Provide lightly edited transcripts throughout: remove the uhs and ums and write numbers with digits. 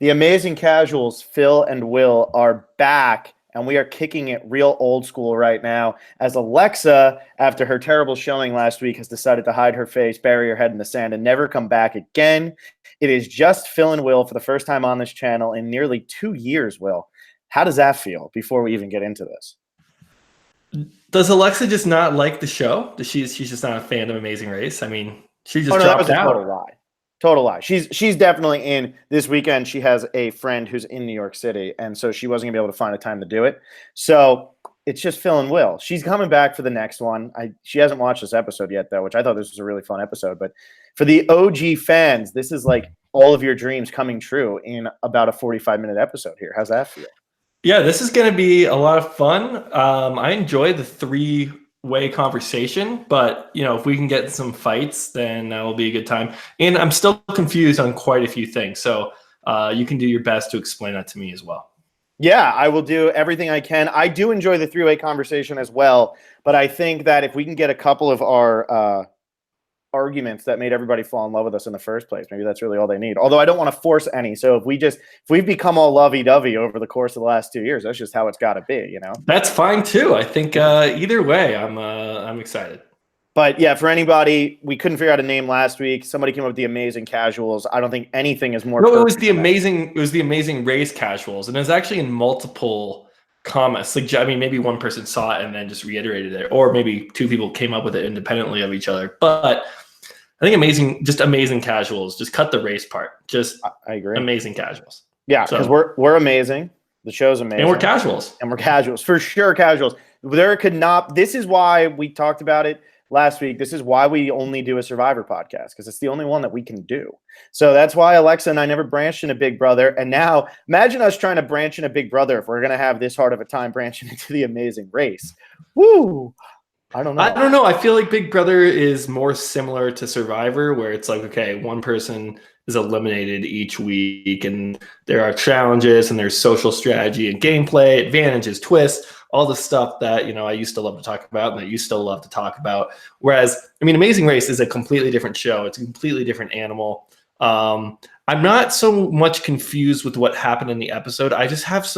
The amazing casuals, Phil and Will, are back, and we are kicking it real old school right now as Alexa, after her terrible showing last week, has decided to hide her face, bury her head in the sand, and never come back again. It is just Phil and Will for the first time on this channel in nearly 2 years, Will. How does that feel before we even get into this? Does Alexa just not like the show? She's just not a fan of Amazing Race? I mean, she just that was dropped out. A total lie. Total lie. She's definitely in this weekend. She has a friend who's in New York City, and so she wasn't gonna be able to find a time to do it. So it's just Phil and Will. She's coming back for the next one. She hasn't watched this episode yet, though, which I thought this was a really fun episode. But for the OG fans, this is like all of your dreams coming true in about a 45-minute episode here. How's that feel? Yeah, this is going to be a lot of fun. I enjoy the three-way conversation, but if we can get some fights, then that will be a good time. And I'm still confused on quite a few things, so you can do your best to explain that to me as well. Yeah, I will do everything I can. I do enjoy the three-way conversation as well, but I think that if we can get a couple of our arguments that made everybody fall in love with us in the first place, maybe that's really all they need. Although I don't want to force any. So if we've become all lovey-dovey over the course of the last 2 years, that's just how it's got to be, That's fine too. I think either way, I'm excited. But yeah, for anybody, we couldn't figure out a name last week. Somebody came up with the amazing casuals. I don't think anything is more. No, it was the amazing race casuals, and it was actually in multiple comments. Like, I mean, maybe one person saw it and then just reiterated it, or maybe two people came up with it independently of each other. But I think amazing casuals. Just cut the race part. I agree. Amazing casuals. Yeah, because we're amazing. The show's amazing, and we're casuals. And we're casuals for sure. Casuals. There could not. This is why we talked about it last week. This is why we only do a Survivor podcast, because it's the only one that we can do. So that's why Alexa and I never branched into Big Brother. And now imagine us trying to branch into Big Brother if we're going to have this hard of a time branching into the Amazing Race. Woo! I don't know. I feel like Big Brother is more similar to Survivor, where it's like, okay, one person is eliminated each week, and there are challenges, and there's social strategy and gameplay, advantages, twists, all the stuff that I used to love to talk about, and that you still love to talk about. Whereas, I mean, Amazing Race is a completely different show. It's a completely different animal. I'm not so much confused with what happened in the episode. I just have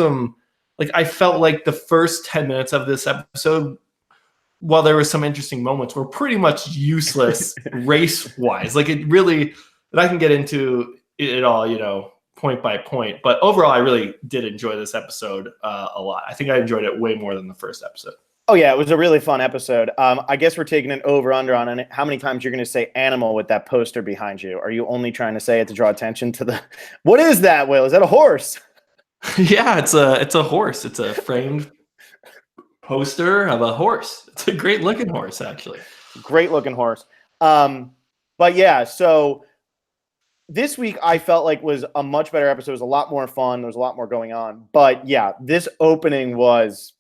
I felt like the first 10 minutes of this episode, while there were some interesting moments, were pretty much useless race-wise. Like, it really, and I can get into it all, point by point. But overall, I really did enjoy this episode a lot. I think I enjoyed it way more than the first episode. Oh, yeah, it was a really fun episode. I guess we're taking an over-under on it. How many times you're going to say animal with that poster behind you? Are you only trying to say it to draw attention to the... What is that, Will? Is that a horse? Yeah, it's a horse. It's a framed poster of a horse. It's a great looking horse, actually. Great looking horse. But yeah, so this week I felt like was a much better episode. It was a lot more fun. There was a lot more going on. But yeah, this opening was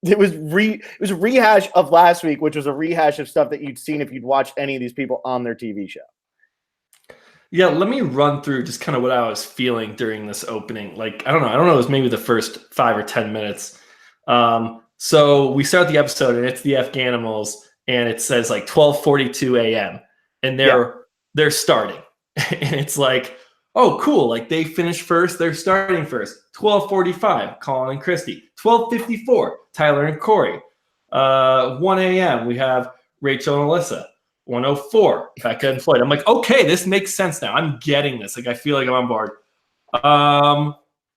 it was a rehash of last week, which was a rehash of stuff that you'd seen if you'd watched any of these people on their TV show. Yeah, let me run through just kind of what I was feeling during this opening. Like, I don't know, it was maybe the first 5 or 10 minutes. So we start the episode, and it's the Afghanimals, and it says like 12:42 a.m. and they're starting, and it's like, oh, cool, like they finished first, they're starting first. 12:45, Colin and Christy. 12:54, Tyler and Corey. 1 a.m. we have Rachel and Alyssa. 1:04, Becca and Floyd. I'm like, okay, this makes sense now. I'm getting this. Like, I feel like I'm on board.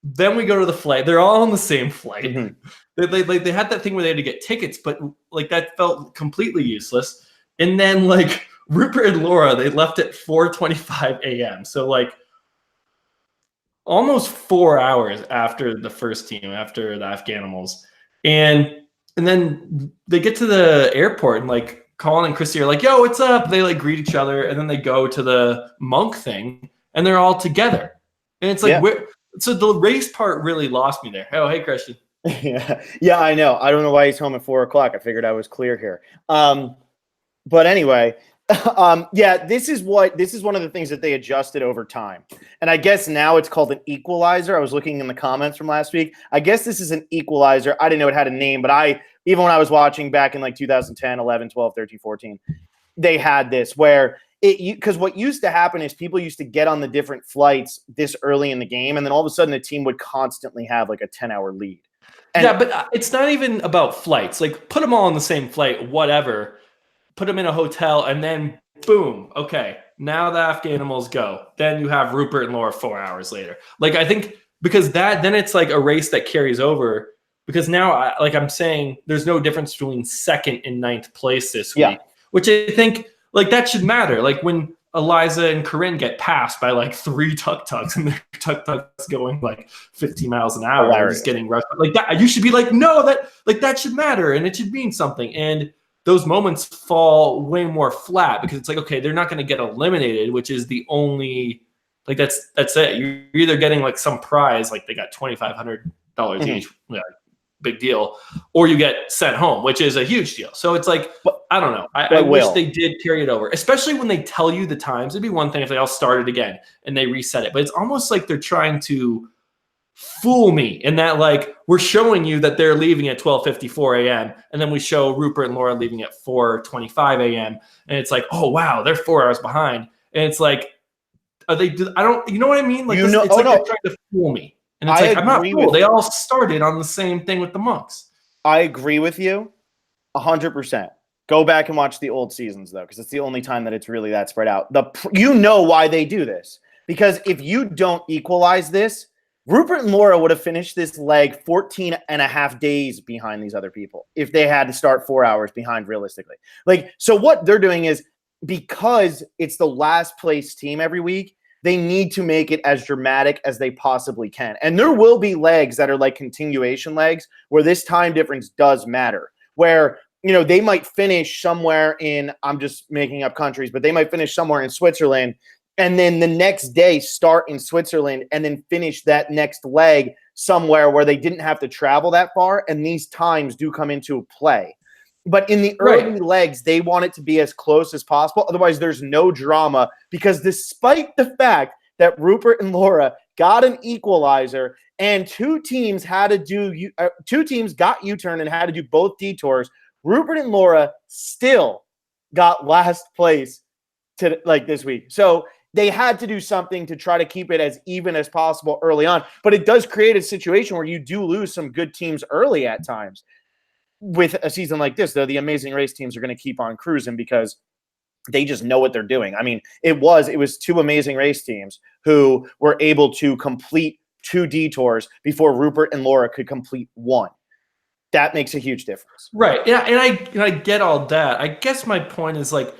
Then we go to the flight. They're all on the same flight. Mm-hmm. They had that thing where they had to get tickets, but like that felt completely useless. And then like Rupert and Laura, they left at 4:25 a.m. So like almost 4 hours after the first team, after the Afghanimals. And then they get to the airport, and like Colin and Christy are like, yo, what's up? They like greet each other, and then they go to the monk thing, and they're all together. And it's like, so the race part really lost me there. Oh, hey, Christian. Yeah, I know. I don't know why he's home at 4 o'clock. I figured I was clear here. But anyway, yeah, this is one of the things that they adjusted over time. And I guess now it's called an equalizer. I was looking in the comments from last week. I guess this is an equalizer. I didn't know it had a name, but even when I was watching back in like 2010, 11, 12, 13, 14, they had this where because what used to happen is people used to get on the different flights this early in the game, and then all of a sudden a team would constantly have like a 10-hour lead. And yeah, but it's not even about flights. Like, put them all on the same flight, whatever. Put them in a hotel, and then boom. Okay, now the Afghanimals go. Then you have Rupert and Laura 4 hours later. Like, I think because then it's like a race that carries over. Because now, I'm saying, there's no difference between 2nd and 9th place this week, which I think like that should matter. Like when Eliza and Corinne get passed by like 3 tuk-tuks and their tuk-tuks going like 50 miles an hour, and just getting rushed like that, you should be like, no, that should matter and it should mean something. And those moments fall way more flat because it's like, okay, they're not going to get eliminated, which is the only, like, that's it. You're either getting like some prize, like they got $2,500 each, big deal, or you get sent home, which is a huge deal. So it's like, I don't know. I wish they did carry it over, especially when they tell you the times. It'd be one thing if they all started again and they reset it, but it's almost like they're trying to fool me in that, like, we're showing you that they're leaving at 12:54 a.m. and then we show Rupert and Laura leaving at 4:25 a.m. and it's like, oh wow, they're 4 hours behind. And it's like, are they? I don't. You know what I mean? Like, it's like they're trying to fool me. And it's like, I'm not fooled. They all started on the same thing with the monks. I agree with you 100%. Go back and watch the old seasons, though, because it's the only time that it's really that spread out. You know why they do this. Because if you don't equalize this, Rupert and Laura would have finished this leg 14 and a half days behind these other people if they had to start 4 hours behind realistically. Like, so what they're doing is, because it's the last place team every week, they need to make it as dramatic as they possibly can. And there will be legs that are like continuation legs where this time difference does matter, where, you know, they might finish somewhere in, I'm just making up countries, but they might finish somewhere in Switzerland and then the next day start in Switzerland and then finish that next leg somewhere where they didn't have to travel that far. And these times do come into play. But in the early legs, they want it to be as close as possible. Otherwise, there's no drama, because despite the fact that Rupert and Laura got an equalizer and two teams got U-turn and had to do both detours, Rupert and Laura still got last place to like this week. So they had to do something to try to keep it as even as possible early on. But it does create a situation where you do lose some good teams early at times. With a season like this, though, the Amazing Race teams are going to keep on cruising because they just know what they're doing. I mean, it was 2 Amazing Race teams who were able to complete 2 detours before Rupert and Laura could complete 1. That makes a huge difference. Right. Yeah, and I get all that. I guess my point is, like,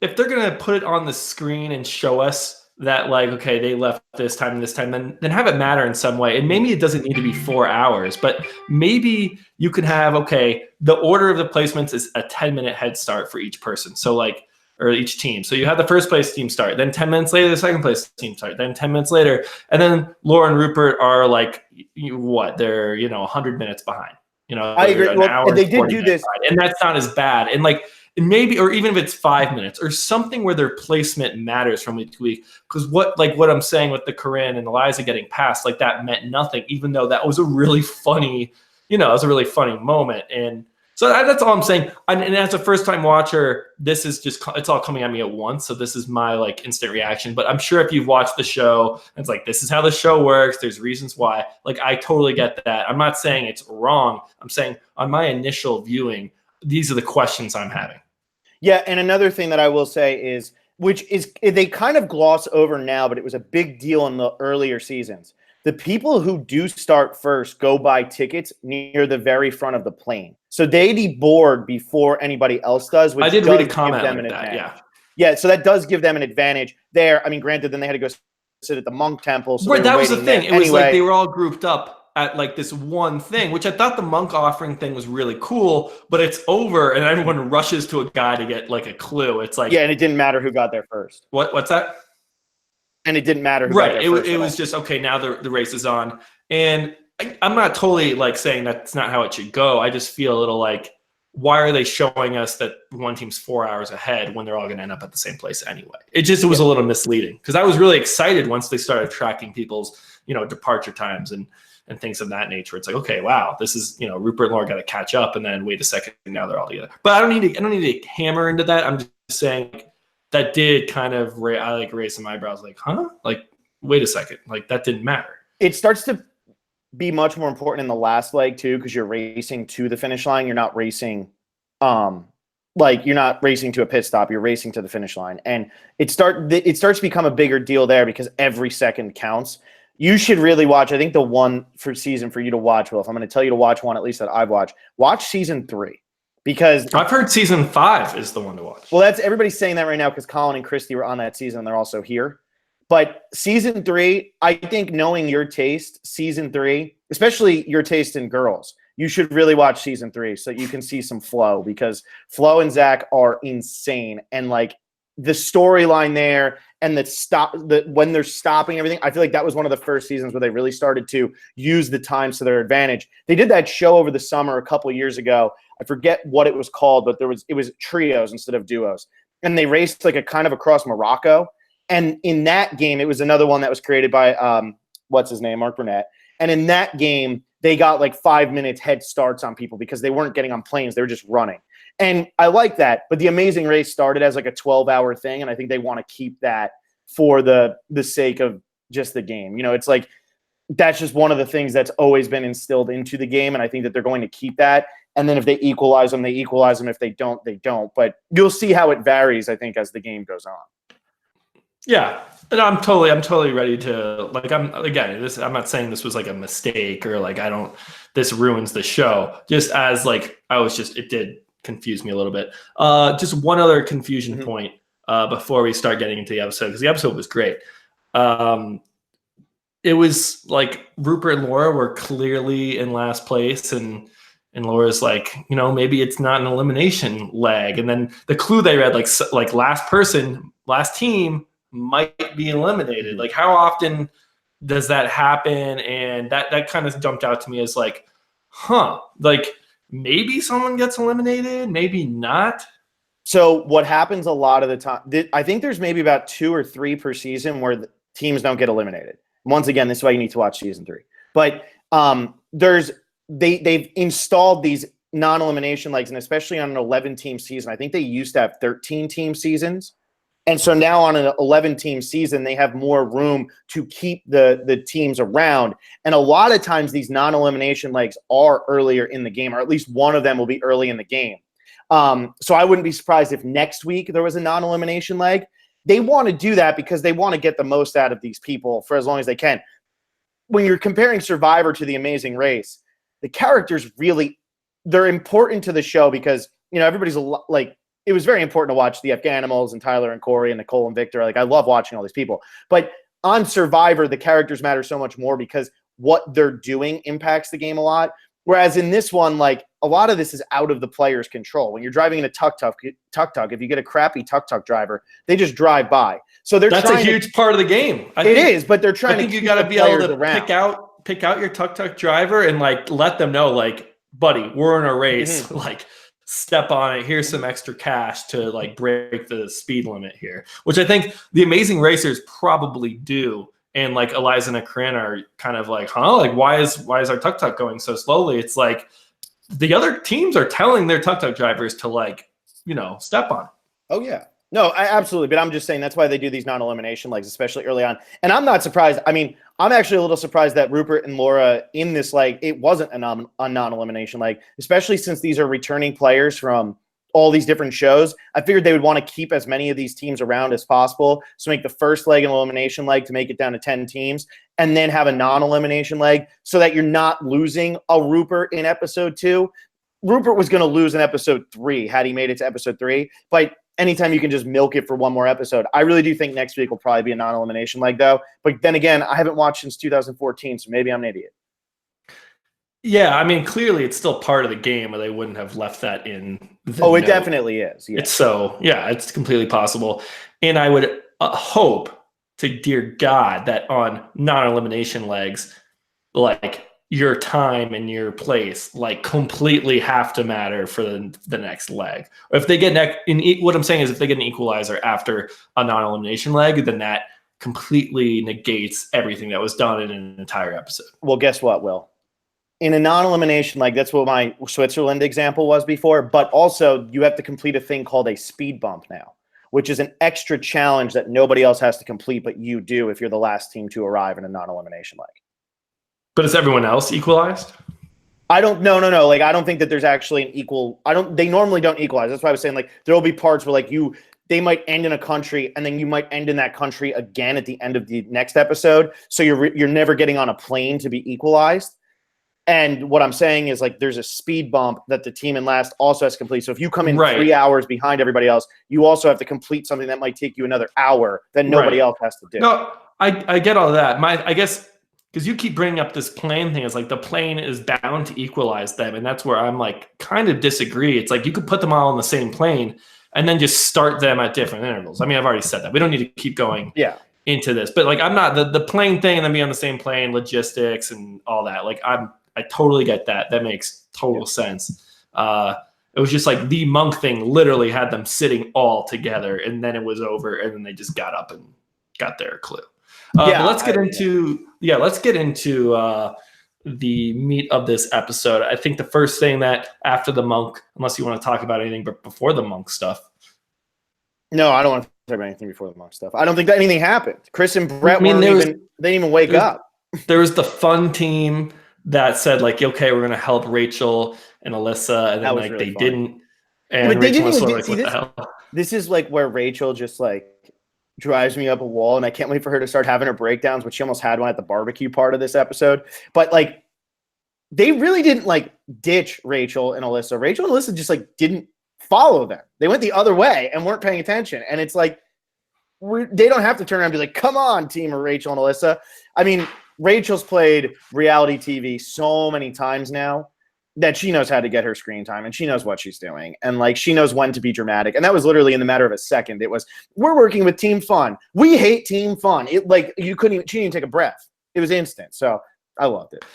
if they're going to put it on the screen and show us that, like, okay, they left this time and this time, then have it matter in some way. And maybe it doesn't need to be 4 hours, but maybe you could have, okay, the order of the placements is a 10-minute head start for each person. So like, or each team. So you have the first place team start, then 10 minutes later, the second place team start, then 10 minutes later. And then Laura and Rupert are like, they're, 100 minutes behind, I agree. Well, they did do this. Behind, and that's not as bad. And like, and maybe, or even if it's 5 minutes or something where their placement matters from week to week. Because what I'm saying with the Corinne and Eliza getting passed, like, that meant nothing, even though that was a really funny, moment. And so that's all I'm saying. And as a first time watcher, this is just, it's all coming at me at once. So this is my like instant reaction, but I'm sure if you've watched the show, it's like, this is how the show works. There's reasons why. Like, I totally get that. I'm not saying it's wrong. I'm saying on my initial viewing, these are the questions I'm having. Yeah, and another thing that I will say is, which is they kind of gloss over now, but it was a big deal in the earlier seasons. The people who do start first go buy tickets near the very front of the plane. So they deboard before anybody else does, which I did read a comment them like an that, advantage. Yeah, so that does give them an advantage there. I mean, granted, then they had to go sit at the monk temple. So right, that was the thing. It was like they were all grouped up at like this one thing, which I thought the monk offering thing was really cool, but it's over and everyone rushes to a guy to get like a clue. It's like, yeah, and it didn't matter who got there first. What's that? And it didn't matter who got there first. It was just, okay, now the race is on. And I'm not totally like saying that's not how it should go. I just feel a little like, why are they showing us that one team's 4 hours ahead when they're all going to end up at the same place anyway? It was a little misleading, because I was really excited once they started tracking people's, departure times and things of that nature. It's like, okay, wow, this is, Rupert and Laura got to catch up, and then wait a second, now they're all together. But I don't need to hammer into that. I'm just saying, that did kind of I like raise some eyebrows, like, huh? Like, wait a second, like that didn't matter. It starts to be much more important in the last leg too, because you're racing to the finish line. You're not racing, like you're not racing to a pit stop. You're racing to the finish line, and it starts to become a bigger deal there because every second counts. You should really watch. I think the one for season for you to watch, Will, if I'm going to tell you to watch one, at least that I've watch season 3. Because I've heard season 5 is the one to watch. Well, that's everybody's saying that right now because Colin and Christy were on that season and they're also here. But season 3, I think knowing your taste, season 3, especially your taste in girls, you should really watch season 3 so you can see some Flo, because Flo and Zach are insane. And like the storyline there and when they're stopping everything, I feel like that was one of the first seasons where they really started to use the times to their advantage. They did that show over the summer a couple years ago. I forget what it was called, but it was trios instead of duos. And they raced like a kind of across Morocco. And in that game, it was another one that was created by, what's his name, Mark Burnett. And in that game, they got like 5 minutes head starts on people because they weren't getting on planes. They were just running. And I like that. But the Amazing Race started as like a 12-hour thing. And I think they want to keep that for the sake of just the game. You know, it's like that's just one of the things that's always been instilled into the game. And I think that they're going to keep that. And then if they equalize them, they equalize them. If they don't, they don't. But you'll see how it varies, I think, as the game goes on. Yeah, and I'm totally ready to, like, I'm not saying this was like a mistake or like this ruins the show. Just as like it did confuse me a little bit. Just one other confusion point before we start getting into the episode, because the episode was great. It was like Rupert and Laura were clearly in last place, and Laura's like, maybe it's not an elimination leg, and then the clue they read like last team might be eliminated. Like, how often does that happen? And that kind of jumped out to me as like, like maybe someone gets eliminated, maybe not. So what happens a lot of the time, I think there's maybe about 2 or 3 per season where the teams don't get eliminated. Once again, this is why you need to watch season 3. But they've installed these non-elimination legs, and especially on an 11-team season. I think they used to have 13-team seasons. And so now on an 11-team season, they have more room to keep the teams around. And a lot of times these non-elimination legs are earlier in the game, or at least one of them will be early in the game. So I wouldn't be surprised if next week there was a non-elimination leg. They want to do that because they want to get the most out of these people for as long as they can. When you're comparing Survivor to The Amazing Race, the characters they're important to the show because, everybody's like, it was very important to watch the Afghanimals and Tyler and Corey and Nicole and Victor. Like, I love watching all these people. But on Survivor, the characters matter so much more because what they're doing impacts the game a lot. Whereas in this one, like, a lot of this is out of the player's control. When you're driving in a tuk-tuk, if you get a crappy tuk-tuk driver, they just drive by. So that's a huge part of the game. It is, but they're trying to keep you got to be able to around. pick out your tuk-tuk driver and like let them know, like, buddy, we're in a race. Like, step on it. Here's some extra cash to like break the speed limit here, which I think the Amazing Racers probably do. And like Eliza and Corinne are kind of like, like why is our tuk-tuk going so slowly? It's like the other teams are telling their tuk-tuk drivers to like, step on it. Oh yeah. No, absolutely. But I'm just saying that's why they do these non-elimination legs, especially early on. And I'm not surprised. I mean, I'm actually a little surprised that Rupert and Laura in this leg, it wasn't a non-elimination leg, especially since these are returning players from all these different shows. I figured they would want to keep as many of these teams around as possible. So make the first leg an elimination leg to make it down to 10 teams, and then have a non-elimination leg so that you're not losing a Rupert in episode 2. Rupert was going to lose in episode 3 had he made it to episode 3. But anytime you can just milk it for one more episode. I really do think next week will probably be a non-elimination leg, though. But then again, I haven't watched since 2014, so maybe I'm an idiot. Yeah, I mean, clearly it's still part of the game, or they wouldn't have left that in the note. It definitely is. Yeah. It's completely possible. And I would hope to dear God that on non-elimination legs, like, your time and your place like completely have to matter for the next leg. Or if they get what I'm saying is if they get an equalizer after a non-elimination leg, then that completely negates everything that was done in an entire episode. Well, guess what, Will? In a non-elimination leg, that's what my Switzerland example was before, but also you have to complete a thing called a speed bump now, which is an extra challenge that nobody else has to complete, but you do if you're the last team to arrive in a non-elimination leg. But is everyone else equalized? I don't no. Like, I don't think that there's actually an equal. They normally don't equalize. That's why I was saying, like, there will be parts where like they might end in a country and then you might end in that country again at the end of the next episode. So you're never getting on a plane to be equalized. And what I'm saying is, like, there's a speed bump that the team in last also has to complete. So if you come in 3 hours behind everybody else, you also have to complete something that might take you another hour that nobody else has to do. No, I get all that. I guess because you keep bringing up this plane thing, it's like the plane is bound to equalize them, and that's where I'm like kind of disagree. It's like you could put them all on the same plane and then just start them at different intervals. I mean, I've already said that. We don't need to keep going into this, but like I'm not the plane thing and then be on the same plane, logistics and all that. Like I totally get that. That makes total sense. It was just like the monk thing literally had them sitting all together, and then it was over, and then they just got up and got their clue. But let's get into the meat of this episode. I think the first thing that after the monk, unless you want to talk about anything, but before the monk stuff. No, I don't want to talk about anything before the monk stuff. I don't think that anything happened. Chris and Brett they didn't even wake up. There was the fun team that said like, okay, we're going to help Rachel and Alyssa, and then like really they fun. Didn't. And but they didn't even like, what the hell? This is like where Rachel just like drives me up a wall, and I can't wait for her to start having her breakdowns, which she almost had one at the barbecue part of this episode. But like, they really didn't like ditch Rachel and Alyssa. Rachel and Alyssa just like didn't follow them. They went the other way and weren't paying attention. And it's like, they don't have to turn around and be like, come on, team of Rachel and Alyssa. I mean, Rachel's played reality TV so many times now that she knows how to get her screen time, and she knows what she's doing. And like, she knows when to be dramatic. And that was literally in the matter of a second. It was, we're working with Team Fun. We hate Team Fun. It like, she didn't even take a breath. It was instant. So I loved it.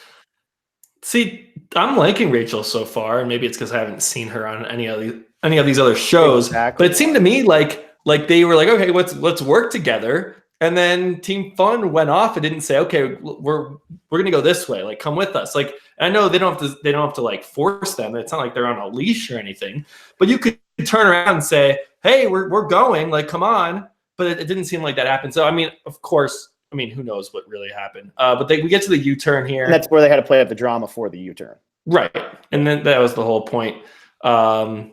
See, I'm liking Rachel so far, and maybe it's because I haven't seen her on any of these other shows. Exactly. But it seemed to me like they were like, okay, let's work together. And then Team Fun went off and didn't say, okay, we're gonna go this way. Like, come with us. Like, I know they don't have to like force them. It's not like they're on a leash or anything. But you could turn around and say, hey, we're going. Like, come on. But it didn't seem like that happened. So I mean, of course. I mean, who knows what really happened? But we get to the U-turn here. And that's where they had to play up the drama for the U-turn. Right. And then that was the whole point. So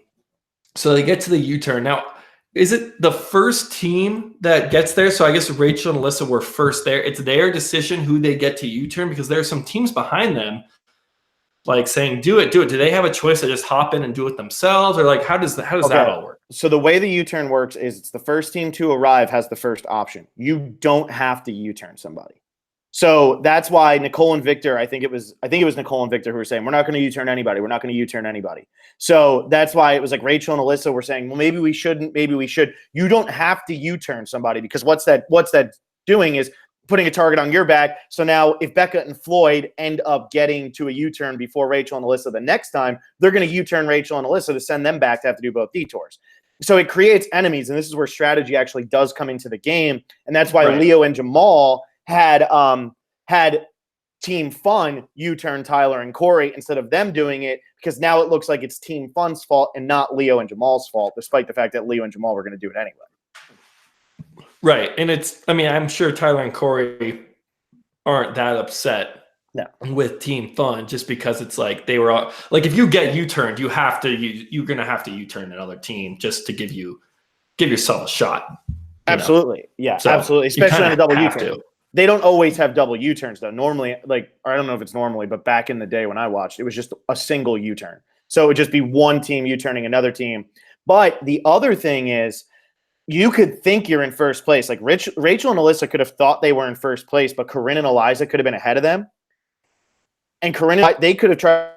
they get to the U-turn. Now, is it the first team that gets there? So I guess Rachel and Alyssa were first there. It's their decision who they get to U-turn, because there are some teams behind them like saying, do it. Do they have a choice to just hop in and do it themselves? Or like, how does that all work? So the way the U-turn works is it's the first team to arrive has the first option. You don't have to U-turn somebody. So that's why Nicole and Victor, I think it was Nicole and Victor who were saying, we're not going to U-turn anybody. We're not going to U-turn anybody. So that's why it was like Rachel and Alyssa were saying, well, maybe we shouldn't, maybe we should. You don't have to U-turn somebody, because what's that doing is putting a target on your back. So now if Becca and Floyd end up getting to a U-turn before Rachel and Alyssa the next time, they're going to U-turn Rachel and Alyssa to send them back to have to do both detours. So it creates enemies, and this is where strategy actually does come into the game. And that's why Leo and Jamal had Team Fun U-turn Tyler and Corey instead of them doing it, because now it looks like it's Team Fun's fault and not Leo and Jamal's fault, despite the fact that Leo and Jamal were going to do it anyway. Right. And I'm sure Tyler and Corey aren't that upset with Team Fun, just because it's like they were all like, if you get U-turned, you're going to have to U-turn another team just to give yourself a shot. Absolutely. Yeah, so absolutely. Especially on a double U-turn. They don't always have double U-turns though. Normally, like, I don't know if it's normally, but back in the day when I watched, it was just a single U-turn. So it would just be one team U-turning another team. But the other thing is, you could think you're in first place. Like Rachel and Alyssa could have thought they were in first place, but Corinne and Eliza could have been ahead of them. And they could have tried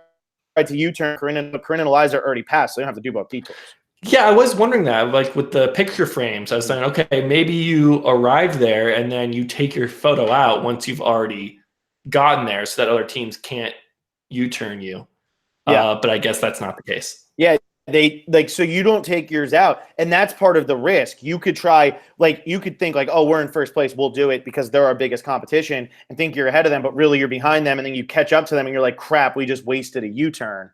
to U-turn. Corinne and Eliza are already passed, so they don't have to do both detours. Yeah, I was wondering that. Like with the picture frames, I was saying, okay, maybe you arrived there and then you take your photo out once you've already gotten there, so that other teams can't U-turn you. Yeah. But I guess that's not the case. Yeah. So you don't take yours out, and that's part of the risk. You could try, like, you could think like, oh, we're in first place, we'll do it because they're our biggest competition, and think you're ahead of them, but really you're behind them, and then you catch up to them and you're like, crap, we just wasted a U-turn.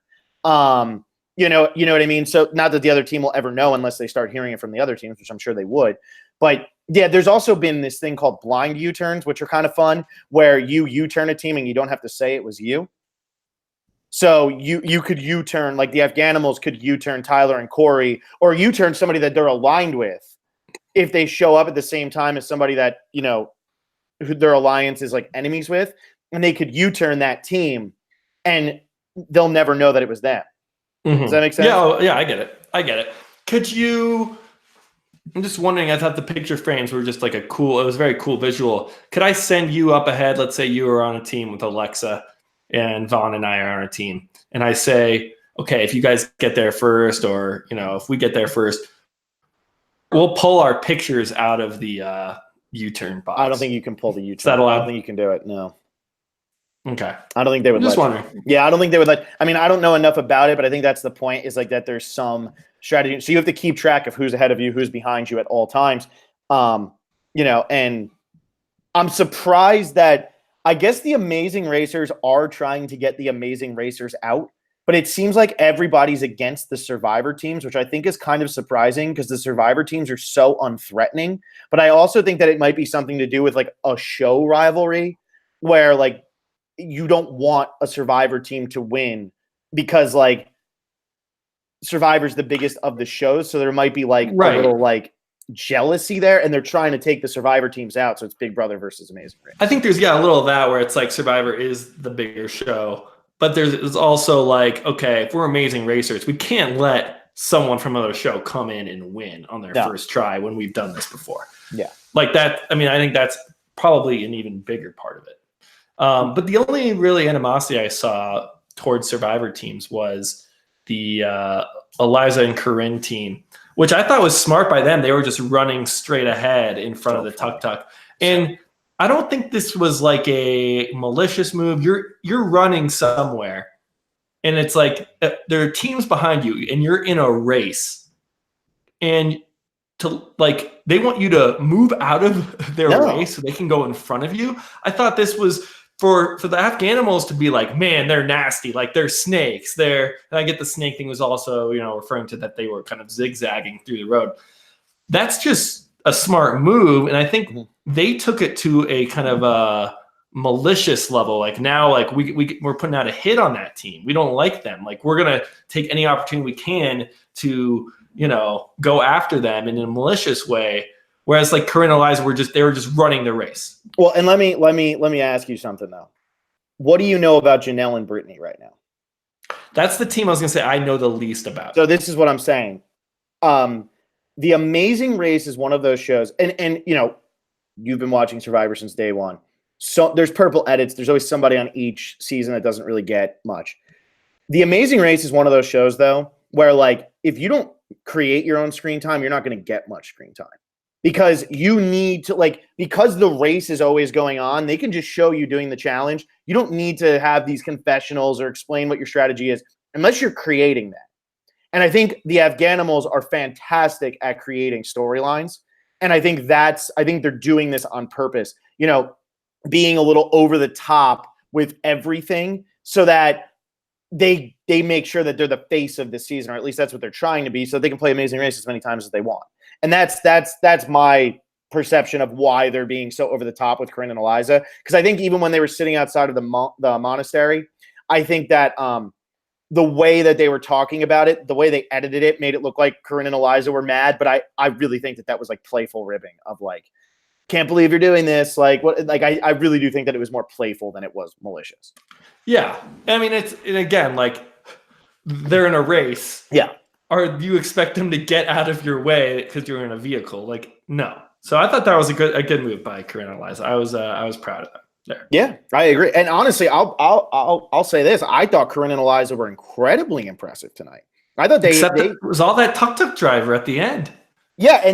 You know what I mean? So not that the other team will ever know unless they start hearing it from the other teams, which I'm sure they would. But yeah, there's also been this thing called blind U-turns, which are kind of fun, where you U-turn a team and you don't have to say it was you. So you could U-turn, like the Afghanimals could U-turn Tyler and Corey, or U-turn somebody that they're aligned with if they show up at the same time as somebody that, who their alliance is like enemies with, and they could U-turn that team and they'll never know that it was them. Mm-hmm. Does that make sense? Yeah, I get it. Could you, I'm just wondering, I thought the picture frames were just like it was a very cool visual. Could I send you up ahead? Let's say you were on a team with Alexa and Vaughn and I are on a team. And I say, okay, if you guys get there first, or, if we get there first, we'll pull our pictures out of the U-turn box. I don't think you can pull the U-turn. Is that allowed? I don't think you can do it. No. Okay. I don't think they would. Just wondering. Yeah, I don't think they would let. I mean, I don't know enough about it, but I think that's the point. Is like that there's some strategy, so you have to keep track of who's ahead of you, who's behind you at all times. And I'm surprised that I guess the Amazing Racers are trying to get the Amazing Racers out, but it seems like everybody's against the Survivor teams, which I think is kind of surprising because the Survivor teams are so unthreatening. But I also think that it might be something to do with like a show rivalry where like you don't want a Survivor team to win because like Survivor's the biggest of the shows. So there might be like a little like jealousy there, and they're trying to take the Survivor teams out. So it's Big Brother versus Amazing Race. I think there's a little of that where it's like Survivor is the bigger show, but there's also like, okay, if we're Amazing Racers, we can't let someone from another show come in and win on their first try when we've done this before. Yeah. Like that. I mean, I think that's probably an even bigger part of it. But the only really animosity I saw towards Survivor teams was the Eliza and Corinne team, which I thought was smart by them. They were just running straight ahead in front of the tuk-tuk. And I don't think this was like a malicious move. You're running somewhere, and it's like there are teams behind you, and you're in a race. And they want you to move out of their race so they can go in front of you. I thought this was for the Afghanimals to be like, man, they're nasty, like they're snakes. And I get the snake thing was also, referring to that they were kind of zigzagging through the road. That's just a smart move, and I think they took it to a kind of a malicious level. Like now, like we're putting out a hit on that team. We don't like them. Like we're gonna take any opportunity we can to go after them in a malicious way. Whereas like Corinne and Eliza they were just running the race. Well, and let me ask you something though. What do you know about Janelle and Brittany right now? That's the team I was gonna say I know the least about. So this is what I'm saying. The Amazing Race is one of those shows, and you've been watching Survivor since day one. So there's purple edits. There's always somebody on each season that doesn't really get much. The Amazing Race is one of those shows though, where like if you don't create your own screen time, you're not going to get much screen time. Because you need to because the race is always going on, they can just show you doing the challenge. You don't need to have these confessionals or explain what your strategy is unless you're creating that. And I think the Afghanimals are fantastic at creating storylines. And I think they're doing this on purpose, being a little over the top with everything so that they make sure that they're the face of the season, or at least that's what they're trying to be, so they can play Amazing Race as many times as they want. And that's my perception of why they're being so over the top with Corinne and Eliza. Because I think even when they were sitting outside of the monastery, I think that the way that they were talking about it, the way they edited it, made it look like Corinne and Eliza were mad. But I really think that was like playful ribbing of like, can't believe you're doing this. Like what? Like I really do think that it was more playful than it was malicious. Yeah, I mean and again, like they're in a race. Yeah. Or do you expect them to get out of your way because you're in a vehicle? Like, no. So I thought that was a good move by Corinne and Eliza. I was proud of them there. Yeah, I agree. And honestly, I'll say this: I thought Corinne and Eliza were incredibly impressive tonight. I thought it was all that tuk-tuk driver at the end. Yeah,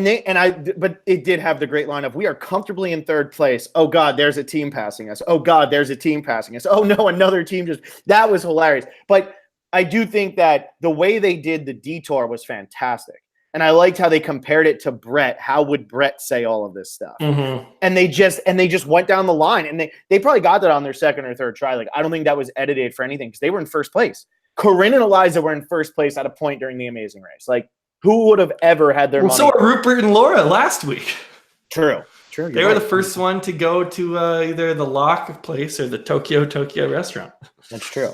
but it did have the great line of, "We are comfortably in third place. Oh God, there's a team passing us. Oh God, there's a team passing us. Oh no, another team just." That was hilarious. But I do think that the way they did the detour was fantastic. And I liked how they compared it to Brett. How would Brett say all of this stuff? Mm-hmm. And they just went down the line, and they probably got that on their second or third try. Like, I don't think that was edited for anything because they were in first place. Corinne and Eliza were in first place at a point during the Amazing Race. Like, who would have ever had their money? So were Rupert and Laura last week. True. They were the first one to go to either the Lock place or the Tokyo restaurant. That's true.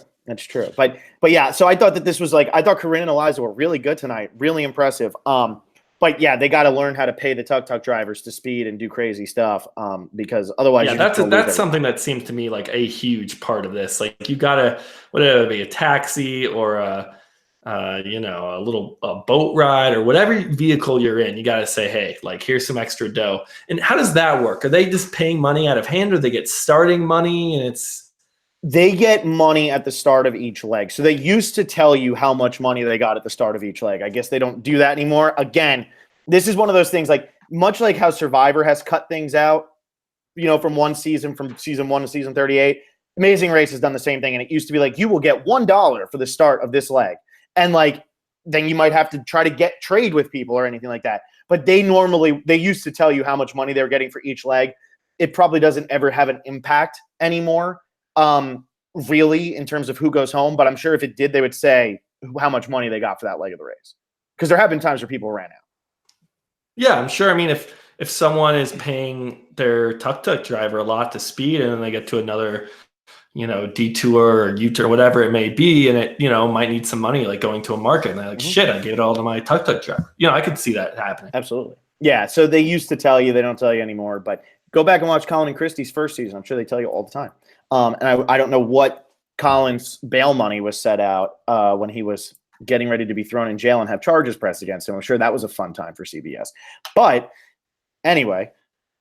But yeah, so I thought that this was I thought Corinne and Eliza were really good tonight, really impressive. But yeah, they got to learn how to pay the tuk-tuk drivers to speed and do crazy stuff, because otherwise, that's something that seems to me like a huge part of this. Like, you gotta, whether it be a taxi or a little boat ride or whatever vehicle you're in, you got to say, hey, like, here's some extra dough. And how does that work? Are they just paying money out of hand, or they get starting money and they get money at the start of each leg? So they used to tell you how much money they got at the start of each leg. I guess they don't do that anymore. Again, this is one of those things, like, much like how Survivor has cut things out, from season 1 to season 38, Amazing Race has done the same thing. And it used to be like, you will get $1 for the start of this leg. And then you might have to try to trade with people or anything like that. But they used to tell you how much money they were getting for each leg. It probably doesn't ever have an impact anymore, really, in terms of who goes home. But I'm sure if it did, they would say how much money they got for that leg of the race. Because there have been times where people ran out. Yeah, I'm sure. I mean, if someone is paying their tuk-tuk driver a lot to speed, and then they get to another detour or U-turn, whatever it may be, and it, might need some money, like going to a market, and they're like, shit, I gave it all to my tuk-tuk driver. I could see that happening. Absolutely. Yeah, so they used to tell you, they don't tell you anymore, but go back and watch Colin and Christie's first season. I'm sure they tell you all the time. And I don't know what Colin's bail money was set out when he was getting ready to be thrown in jail and have charges pressed against him. I'm sure that was a fun time for CBS. But anyway,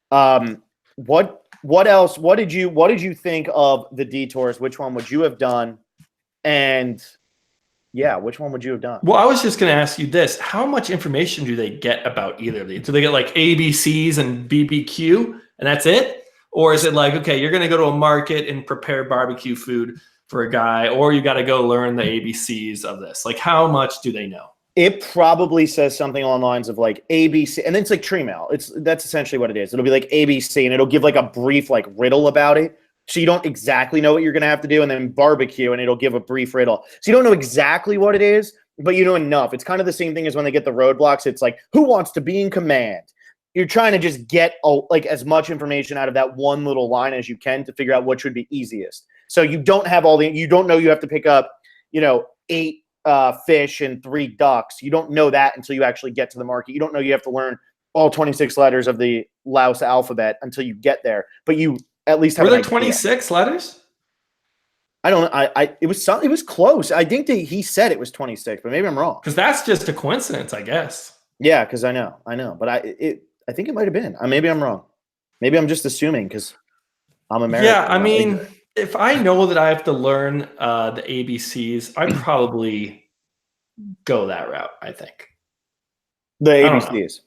what else? What did you think of the detours? Which one would you have done? And yeah, which one would you have done? Well, I was just going to ask you this. How much information do they get about either of these? Do they get like ABCs and BBQ and that's it? Or is it like, okay, you're going to go to a market and prepare barbecue food for a guy, or you got to go learn the ABCs of this? Like, how much do they know? It probably says something along the lines of like ABC, and then it's like tree mail. That's essentially what it is. It'll be like ABC, and it'll give like a brief like riddle about it, so you don't exactly know what you're gonna have to do. And then barbecue, and it'll give a brief riddle, so you don't know exactly what it is, but you know enough. It's kind of the same thing as when they get the roadblocks. It's like, who wants to be in command? You're trying to just get like as much information out of that one little line as you can to figure out which would be easiest. So you don't have you don't know you have to pick up 8 fish and 3 ducks. You don't know that until you actually get to the market. You don't know you have to learn all 26 letters of the Laos alphabet until you get there. But you at least have. Were there 26 letters? I don't know. It was close. I think that he said it was 26, but maybe I'm wrong. Because that's just a coincidence, I guess. Yeah, because I know. But I think it might have been. Maybe I'm wrong. Maybe I'm just assuming because I'm American. Yeah, I mean, if I know that I have to learn the ABCs, I'd probably go that route, I think. The ABCs.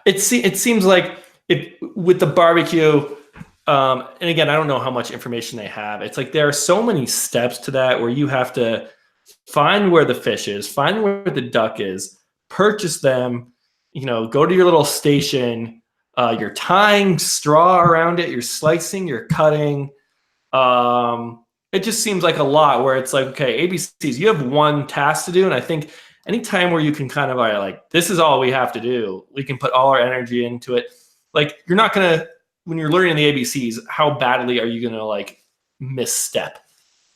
It seems like with the barbecue, and again, I don't know how much information they have. It's like there are so many steps to that where you have to find where the fish is, find where the duck is, purchase them, go to your little station, you're tying straw around it, you're slicing, you're cutting. It just seems like a lot where it's like, okay, ABCs, you have one task to do. And I think anytime where you can kind of like, this is all we have to do, we can put all our energy into it. Like, you're not going to, when you're learning the ABCs, how badly are you going to like misstep?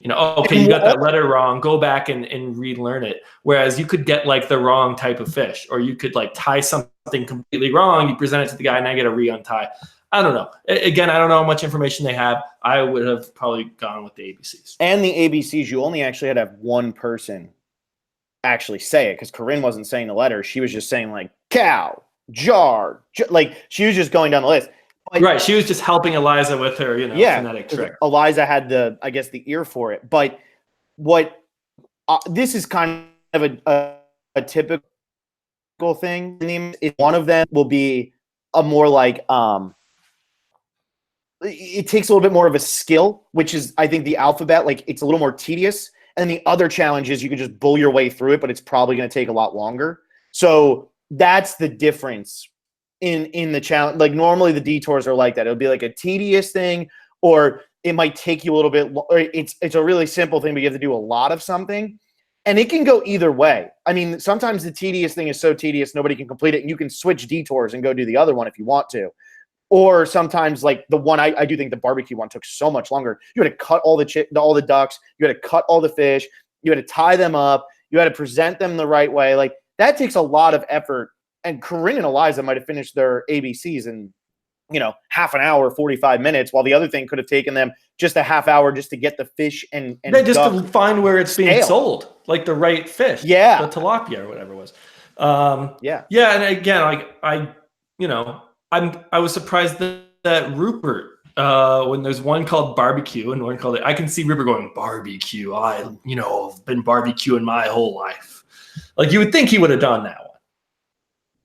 Okay, you got that letter wrong, go back and relearn it. Whereas you could get like the wrong type of fish, or you could like tie something completely wrong. You present it to the guy and I get a re-untie. I don't know. Again, I don't know how much information they have. I would have probably gone with the ABCs. And the ABCs, you only actually had to have one person actually say it, because Corinne wasn't saying the letter. She was just saying like cow, jar, like she was just going down the list. But, right. She was just helping Eliza with her, phonetic trick. Eliza had the ear for it. But this is kind of a typical thing. One of them will be a more like, it takes a little bit more of a skill, which is, I think, the alphabet. Like, it's a little more tedious. And the other challenge is you can just bull your way through it, but it's probably going to take a lot longer. So that's the difference in the challenge. Like, normally the detours are like that. It'll be like a tedious thing, or it might take you a little bit. Or it's a really simple thing, but you have to do a lot of something. And it can go either way. I mean, sometimes the tedious thing is so tedious, nobody can complete it. And you can switch detours and go do the other one if you want to. Or sometimes, like the one I do think the barbecue one took so much longer. You had to cut all the ducks. You had to cut all the fish. You had to tie them up. You had to present them the right way. Like that takes a lot of effort. And Corinne and Eliza might have finished their ABCs in, half an hour, 45 minutes, while the other thing could have taken them just a half hour just to get the fish and just to find where it's being sold, like the right fish. Yeah. The tilapia or whatever it was. Yeah. And again, I was surprised that Rupert, when there's one called barbecue and one called I can see Rupert going barbecue. I've been barbecuing my whole life. Like you would think he would have done that one.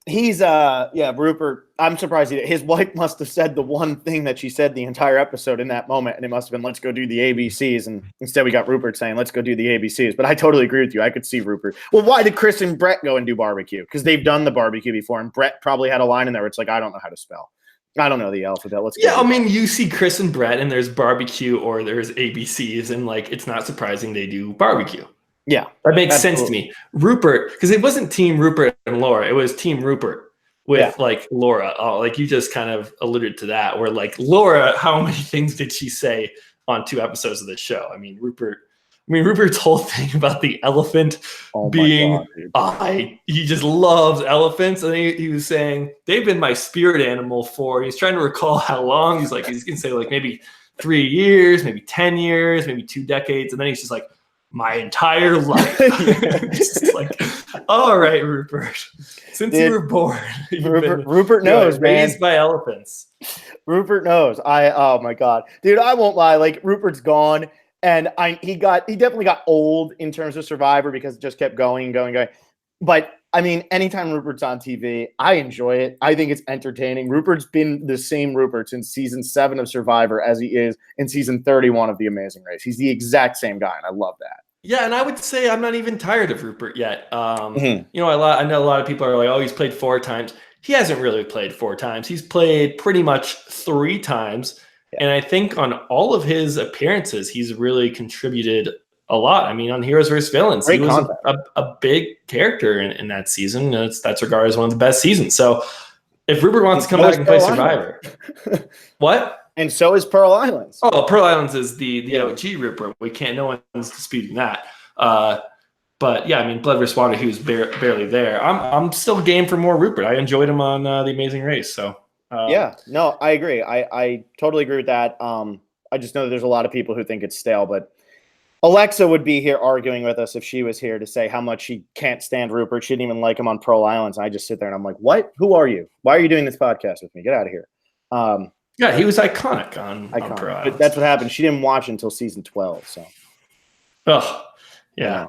He's Rupert. I'm surprised his wife must have said the one thing that she said the entire episode in that moment, and it must have been, let's go do the ABCs. And instead we got Rupert saying, let's go do the ABCs. But I totally agree with you. I could see Rupert. Well, why did Chris and Brett go and do barbecue? Because they've done the barbecue before, and Brett probably had a line in there where it's like, I don't know how to spell. I don't know the alphabet. Let's go. Yeah, I mean, you see Chris and Brett, and there's barbecue or there's ABCs, and like it's not surprising they do barbecue. Yeah, that makes sense to me. Rupert, because it wasn't Team Rupert and Laura, it was Team Rupert with like Laura. Oh, like you just kind of alluded to that, where like Laura, how many things did she say on 2 episodes of the show? I mean, Rupert's whole thing about the elephant being, he just loves elephants. And he was saying, they've been my spirit animal for, he's trying to recall how long. He's going to say like maybe 3 years, maybe 10 years, maybe 2 decades. And then he's just like, my entire life. It's just like, all right, Rupert. Since you were born, Rupert knows, man. Raised by elephants. Rupert knows. Oh my God, dude, I won't lie. Like Rupert's gone, and he definitely got old in terms of Survivor because it just kept going. But I mean, anytime Rupert's on TV, I enjoy it. I think it's entertaining. Rupert's been the same Rupert since season 7 of Survivor as he is in season 31 of The Amazing Race. He's the exact same guy, and I love that. Yeah, and I would say I'm not even tired of Rupert yet. I know a lot of people are like, oh, he's played 4 times. He hasn't really played 4 times. He's played pretty much 3 times. Yeah. And I think on all of his appearances, he's really contributed a lot. I mean, on Heroes vs. Villains, he was a big character in that season. That's regarded as one of the best seasons. So if Rupert wants to come back and play Survivor, what? And so is Pearl Islands. Oh, Pearl Islands is the OG Rupert. No one's disputing that. But yeah, I mean, Blood vs. Water, he was barely there. I'm still game for more Rupert. I enjoyed him on The Amazing Race. So no, I agree. I totally agree with that. I just know that there's a lot of people who think it's stale, but Alexa would be here arguing with us if she was here to say how much she can't stand Rupert. She didn't even like him on Pearl Islands. And I just sit there and I'm like, what? Who are you? Why are you doing this podcast with me? Get out of here. Yeah, he was iconic on Pearl Islands. But that's what happened. She didn't watch until season 12. So, yeah.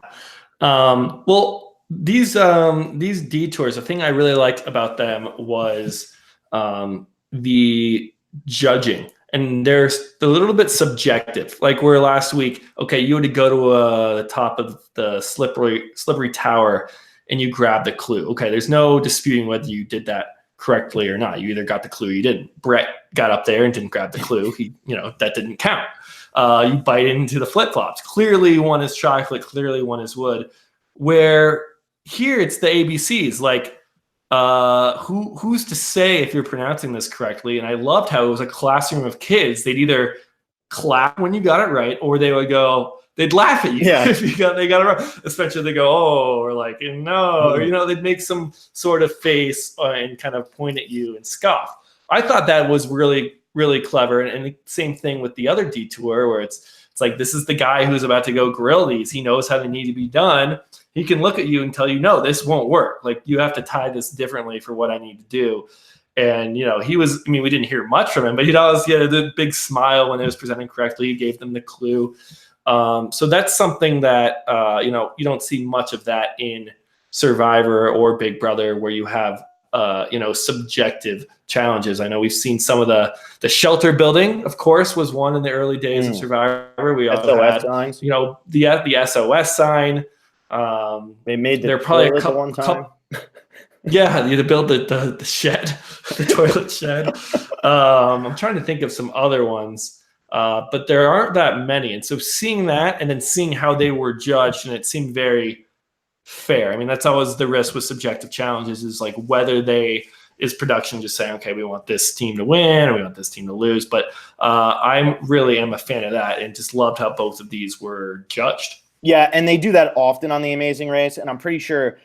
Well, these detours, the thing I really liked about them was the judging. And they're a little bit subjective. Like where last week, okay, you had to go to the top of the slippery tower and you grab the clue. Okay, there's no disputing whether you did that correctly or not. You either got the clue or you didn't. Brett got up there and didn't grab the clue. That didn't count. You bite into the flip-flops. Clearly one is chocolate, clearly one is wood. Where here it's the ABCs, like who's to say if you're pronouncing this correctly? And I loved how it was a classroom of kids. They'd either clap when you got it right, or they'd laugh at you if they got it wrong. Especially they go, oh, or like, no, or, they'd make some sort of face and kind of point at you and scoff. I thought that was really, really clever. And the same thing with the other detour where it's like, this is the guy who's about to go grill these. He knows how they need to be done. He can look at you and tell you, no, this won't work. Like you have to tie this differently for what I need to do. And, we didn't hear much from him, but he always had the big smile when it was presented correctly. He gave them the clue. So that's something that, you don't see much of that in Survivor or Big Brother where you have, subjective challenges. I know we've seen some of the shelter building, of course, was one in the early days of Survivor. We also had, signs. The SOS sign. They made they're probably a couple one time. Yeah, you had to build the shed, the toilet shed. I'm trying to think of some other ones. but there aren't that many. And so seeing that and then seeing how they were judged, and it seemed very fair. I mean, that's always the risk with subjective challenges, is like whether is production just saying, okay, we want this team to win or we want this team to lose. But I really am a fan of that and just loved how both of these were judged. Yeah, and they do that often on The Amazing Race, and I'm pretty sure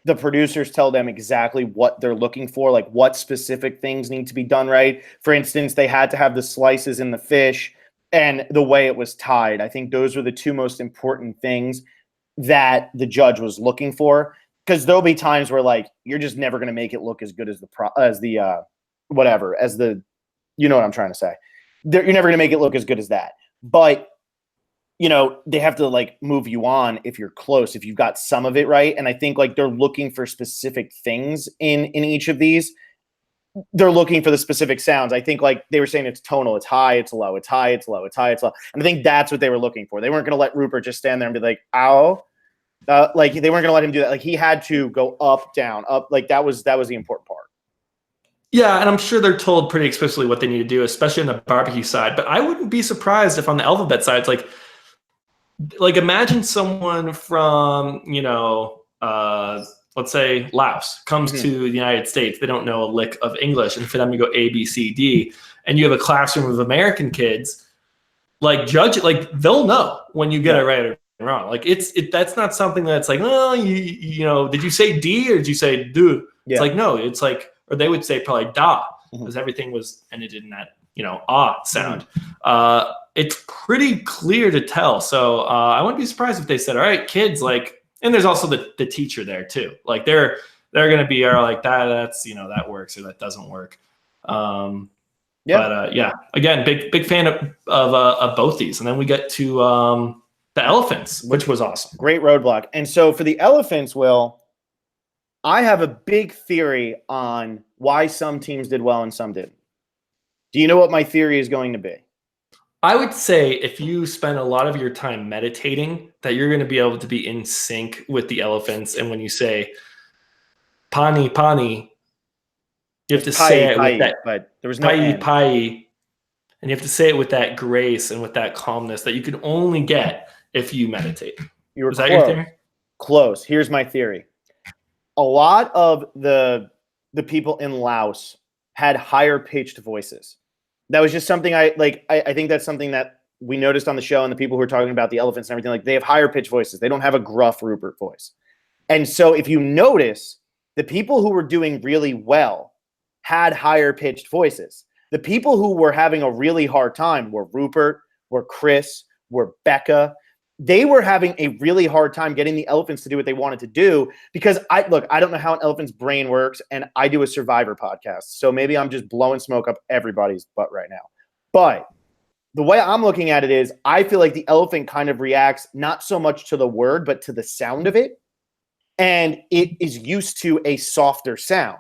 the producers tell them exactly what they're looking for, like what specific things need to be done right. For instance, they had to have the slices in the fish and the way it was tied. I think those were the two most important things that the judge was looking for, because there'll be times where like you're just never going to make it look as good as the you know what I'm trying to say. You're never going to make it look as good as that. But you know, they have to like move you on if you're close, if you've got some of it right. And I think like they're looking for specific things in each of these. They're looking for the specific sounds. I think like they were saying it's tonal, it's high, it's low, it's high, it's low, it's high, it's low. And I think that's what they were looking for. They weren't going to let Rupert just stand there and be like, ow. Like they weren't going to let him do that. Like he had to go up, down, up. Like that was the important part. Yeah, and I'm sure they're told pretty explicitly what they need to do, especially on the barbecue side. But I wouldn't be surprised if on the alphabet side, it's like imagine someone from, you know, let's say Laos comes to the United States. They don't know a lick of English. And for them to go A, B, C, D, and you have a classroom of American kids, like judge it, like they'll know when you get it right or wrong. Like that's not something that's like, oh, you know, did you say D or did you say do? It's like, no, it's like, or they would say probably da, because everything was ended in that, you know, ah sound. It's pretty clear to tell. So I wouldn't be surprised if they said, all right, kids, like, and there's also the teacher there too. Like they're going to be like that's, you know, that works or that doesn't work. But yeah, again, big fan of both these. And then we get to the elephants, which was awesome. Great roadblock. And so for the elephants, Will, I have a big theory on why some teams did well and some didn't. Do you know what my theory is going to be? I would say if you spend a lot of your time meditating, that you're going to be able to be in sync with the elephants. And when you say pani, pani, you have to say it with that, but there was no pai, and you have to say it with that grace and with that calmness that you can only get if you meditate. Is that your theory? Close. Here's my theory. A lot of the people in Laos had higher pitched voices. That was just something I think that's something that we noticed on the show, and the people who are talking about the elephants and everything, like they have higher pitched voices. They don't have a gruff Rupert voice. And so if you notice, the people who were doing really well had higher pitched voices. The people who were having a really hard time were Rupert, were Chris, were Becca. They were having a really hard time getting the elephants to do what they wanted to do, because I don't know how an elephant's brain works, and I do a Survivor podcast. So maybe I'm just blowing smoke up everybody's butt right now. But the way I'm looking at it is I feel like the elephant kind of reacts not so much to the word, but to the sound of it. And it is used to a softer sound.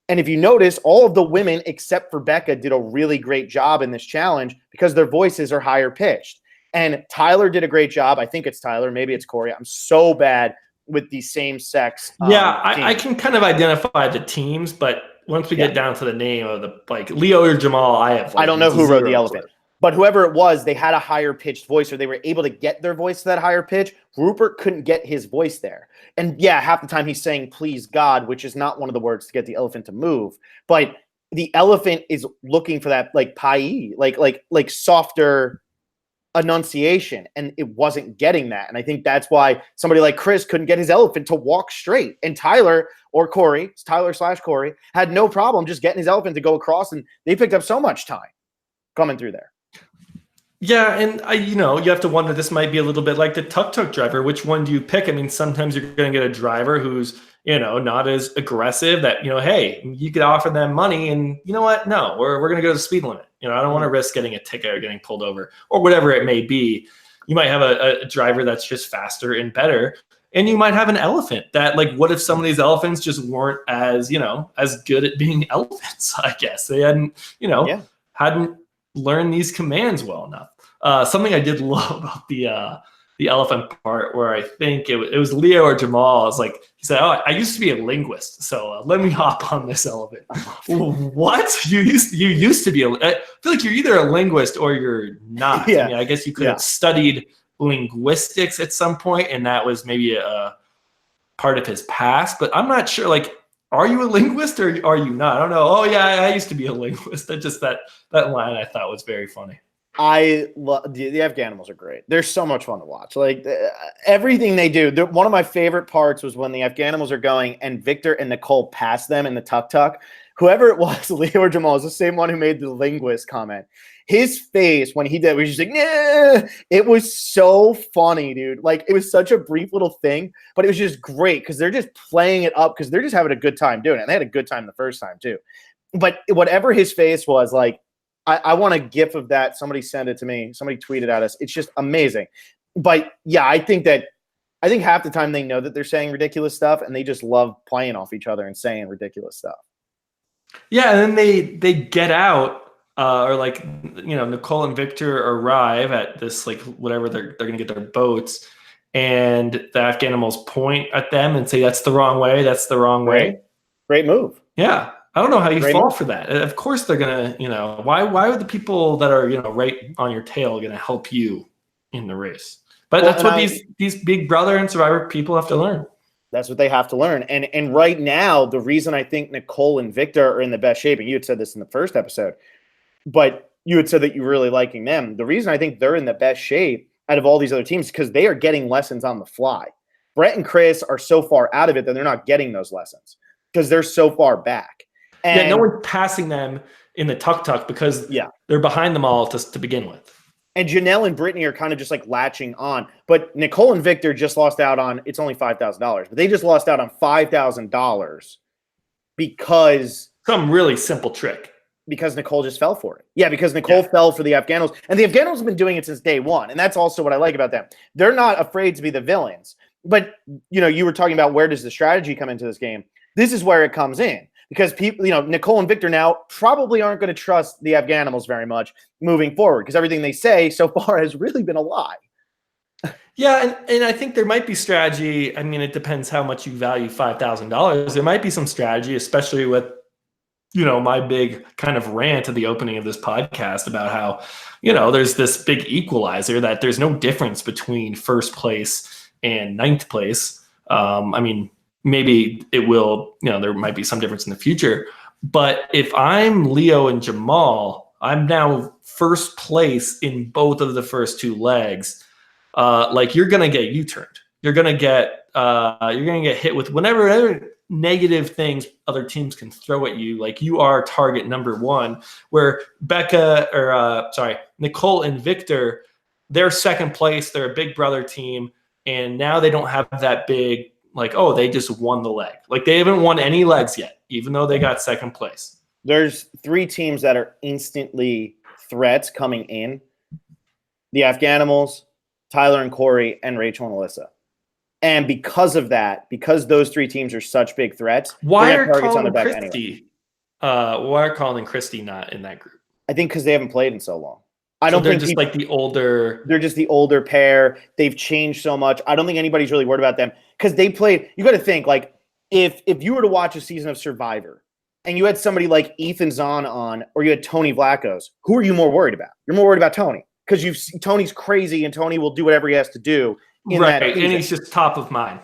And if you notice, all of the women except for Becca did a really great job in this challenge because their voices are higher pitched. And Tyler did a great job. I think it's Tyler. Maybe it's Corey. I'm so bad with the same sex. I can kind of identify the teams, but once we get down to the name of the, like Leo or Jamal, I don't know who wrote the elephant. But whoever it was, they had a higher pitched voice, or they were able to get their voice to that higher pitch. Rupert couldn't get his voice there. And yeah, half the time he's saying, please God, which is not one of the words to get the elephant to move. But the elephant is looking for that like pai, like softer enunciation, and it wasn't getting that. And I think that's why somebody like Chris couldn't get his elephant to walk straight. And Tyler or Corey, Tyler/Corey, had no problem just getting his elephant to go across, and they picked up so much time coming through there. Yeah, and you have to wonder, this might be a little bit like the tuk-tuk driver. Which one do you pick? I mean, sometimes you're going to get a driver who's, not as aggressive, that, hey, you could offer them money, and you know what? No, we're going to go to the speed limit. I don't want to risk getting a ticket or getting pulled over or whatever it may be. You might have a driver that's just faster and better. And you might have an elephant that, like, what if some of these elephants just weren't as, as good at being elephants? I guess they hadn't, hadn't learn these commands well enough. Something I did love about the the elephant part where I think it was Leo or Jamal. It's like he said, "Oh, I used to be a linguist, so let me hop on this elephant." What? You used to be I feel like you're either a linguist or you're not. Yeah. I mean, I guess you could have studied linguistics at some point, and that was maybe a part of his past. But I'm not sure. Like, are you a linguist or are you not? I don't know. Oh yeah, I used to be a linguist. That line I thought was very funny. I love the Afghanimals are great. They're so much fun to watch. Like everything they do. One of my favorite parts was when the Afghanimals are going and Victor and Nicole pass them in the tuk-tuk. Whoever it was, Leo or Jamal, is the same one who made the linguist comment. His face when he did was just like, nah! It was so funny, dude. Like it was such a brief little thing, but it was just great because they're just playing it up because they're just having a good time doing it. And they had a good time the first time too. But whatever his face was like, I want a GIF of that. Somebody send it to me. Somebody tweeted at us. It's just amazing. But yeah, I think half the time they know that they're saying ridiculous stuff and they just love playing off each other and saying ridiculous stuff. Yeah, and then they get out, or like, you know, Nicole and Victor arrive at this, like, whatever, they're going to get their boats, and the Afghanimals point at them and say, "That's the wrong way. That's the wrong way." Great move. Yeah. I don't know how you Great fall move. for that. Of course they're going to, you know, why are the people that are, you know, right on your tail going to help you in the race? But that's what these Big Brother and Survivor people have to learn. That's what they have to learn. And right now, the reason I think Nicole and Victor are in the best shape, and you had said this in the first episode, but you had said that you were really liking them. The reason I think they're in the best shape out of all these other teams is because they are getting lessons on the fly. Brett and Chris are so far out of it that they're not getting those lessons because they're so far back. And no one's passing them in the tuk-tuk because they're behind them all to begin with. And Janelle and Brittany are kind of just like latching on. But Nicole and Victor just lost out on, it's only $5,000, but they just lost out on $5,000 because some really simple trick. Because Nicole just fell for it. Yeah, because Nicole fell for the Afghanimals. And the Afghanimals have been doing it since day one. And that's also what I like about them. They're not afraid to be the villains. But, you know, you were talking about where does the strategy come into this game. This is where it comes in. Because people, you know, Nicole and Victor now probably aren't going to trust the Afghanimals very much moving forward because everything they say so far has really been a lie. Yeah, and I think there might be strategy. I mean, it depends how much you value $5,000. There might be some strategy, especially with, you know, my big kind of rant at the opening of this podcast about how, you know, there's this big equalizer that there's no difference between first place and ninth place. I mean, maybe it will, you know, there might be some difference in the future. But if I'm Leo and Jamal, I'm now first place in both of the first two legs. Like you're going to get U-turned. You're going to get hit with whatever negative things other teams can throw at you. Like you are target number one, where Nicole and Victor, they're second place. They're a Big Brother team. And now they don't have that big, like, oh, they just won the leg. Like they haven't won any legs yet, even though they got second place. There's three teams that are instantly threats coming in. The Afghanimals, Tyler and Corey, and Rachel and Alyssa. And because of that, because those three teams are such big threats, why are Colin and Christy not in that group? I think because they haven't played in so long. They're just like the older. They're just the older pair. They've changed so much. I don't think anybody's really worried about them because they played. You got to think like if you were to watch a season of Survivor and you had somebody like Ethan Zahn on, or you had Tony Vlachos, who are you more worried about? You're more worried about Tony because Tony's crazy and Tony will do whatever he has to do. Right, and he's just top of mind.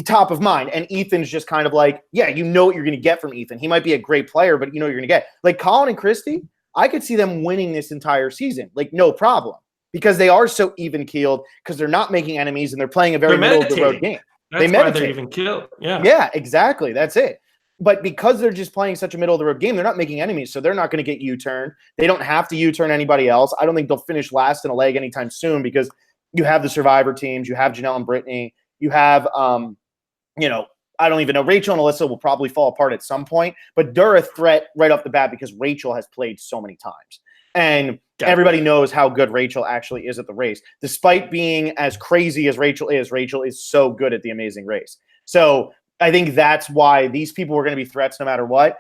Top of mind, and Ethan's just kind of like, yeah, you know what you're going to get from Ethan. He might be a great player, but you know what you're going to get. Like Colin and Christy, I could see them winning this entire season, like no problem, because they are so even-keeled, because they're not making enemies and they're playing a very middle-of-the-road game. That's why they're even-keeled. Yeah, exactly. That's it. But because they're just playing such a middle-of-the-road game, they're not making enemies, so they're not going to get U-turned. They don't have to U-turn anybody else. I don't think they'll finish last in a leg anytime soon because you have the Survivor teams, you have Janelle and Brittany, you have, you know, I don't even know. Rachel and Alyssa will probably fall apart at some point, but they're a threat right off the bat because Rachel has played so many times. And everybody knows how good Rachel actually is at the race. Despite being as crazy as Rachel is so good at the Amazing Race. So I think that's why these people were going to be threats no matter what.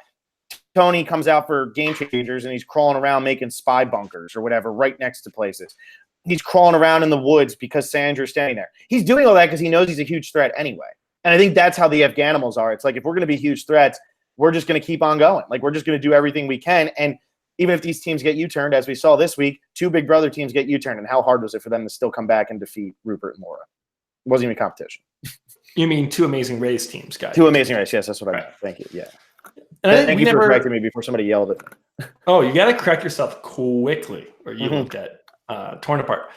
Tony comes out for Game Changers and he's crawling around making spy bunkers or whatever right next to places. he's crawling around in the woods because Sandra's standing there. He's doing all that because he knows he's a huge threat anyway. And I think that's how the Afghanimals are. It's like, if we're going to be huge threats, we're just going to keep on going. Like, we're just going to do everything we can. And even if these teams get U-turned, as we saw this week, 2 Big Brother teams get U-turned. And how hard was it for them to still come back and defeat Rupert and Laura? It wasn't even a competition. You mean 2 Amazing Race teams, guys? 2 Amazing Race. Yes, that's what I meant. Thank you. Yeah. And thank you for correcting me before somebody yelled at me. Oh, you got to correct yourself quickly, or you will get torn apart.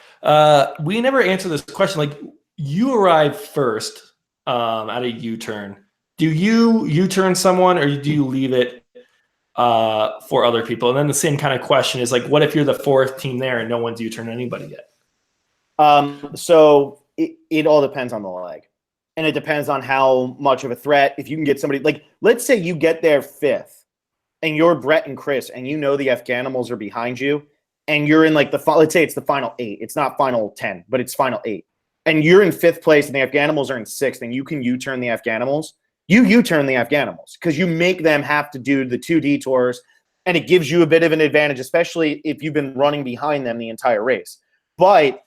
We never answered this question. Like, you arrive first at a U-turn. Do you U-turn someone, or do you leave it for other people? And then the same kind of question is, like, what if you're the 4th team there and no one's U-turned anybody yet? So it all depends on the leg. And it depends on how much of a threat. If you can get somebody, like, let's say you get there 5th and you're Brett and Chris and you know the Afghanimals are behind you and you're in, like, let's say it's the final 8. It's not final 10, but it's final 8. And you're in 5th place and the Afghanimals are in 6th and you can U-turn the Afghanimals. You U-turn the Afghanimals because you make them have to do the 2 detours, and it gives you a bit of an advantage, especially if you've been running behind them the entire race. But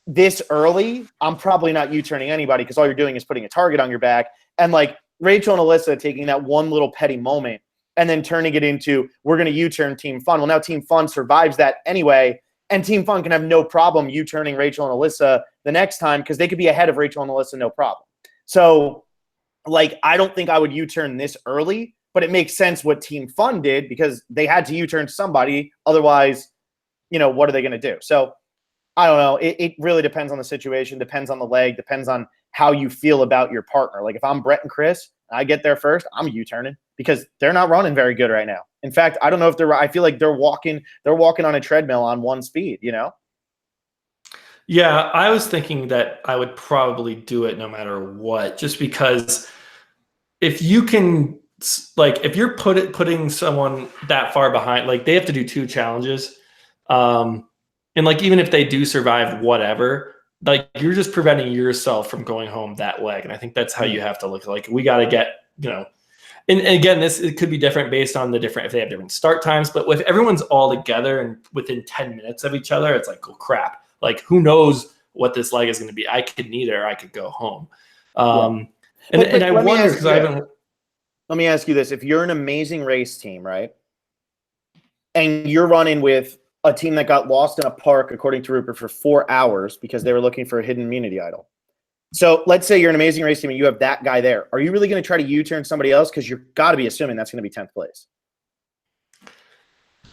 this early, I'm probably not U-turning anybody because all you're doing is putting a target on your back. And, like, Rachel and Alyssa taking that one little petty moment and then turning it into, we're going to U-turn Team Fun. Well, now Team Fun survives that anyway, and Team Fun can have no problem U-turning Rachel and Alyssa the next time because they could be ahead of Rachel and Alyssa, no problem. So, like, I don't think I would U-turn this early, but it makes sense what Team Fun did because they had to U-turn somebody. Otherwise, what are they going to do? So, I don't know. It really depends on the situation, depends on the leg, depends on how you feel about your partner. Like, if I'm Brett and Chris, and I get there first, I'm U-turning because they're not running very good right now. In fact, I don't know if I feel like they're walking on a treadmill on 1 speed, Yeah, I was thinking that I would probably do it no matter what, just because if you can, like, if you're putting someone that far behind, like, they have to do 2 challenges. And, like, even if they do survive whatever, like, you're just preventing yourself from going home that leg. And I think that's how you have to look. Like, we got to get, and again, it could be different based on if they have different start times. But if everyone's all together and within 10 minutes of each other, it's like, oh, crap. Like, who knows what this leg is going to be? I could need it or I could go home. And I wonder because I haven't. Let me ask you this. If you're an Amazing Race team, right, and you're running with a team that got lost in a park, according to Rupert, for 4 hours because they were looking for a hidden immunity idol. So let's say you're an Amazing Race team and you have that guy there. Are you really going to try to U-turn somebody else? Because you've got to be assuming that's going to be 10th place.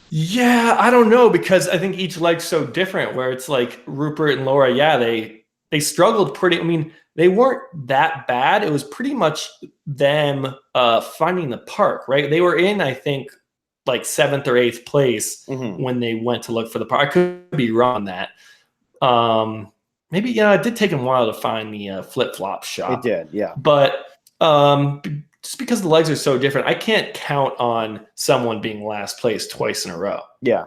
Yeah, I don't know, because I think each leg's so different where it's like Rupert and Laura, they struggled pretty. I mean, they weren't that bad. It was pretty much them finding the park, right? They were in, I think, like 7th or 8th place when they went to look for the park. I could be wrong on that. Maybe, it did take them a while to find the flip-flop shop. It did, yeah. But just because the legs are so different, I can't count on someone being last place twice in a row. Yeah.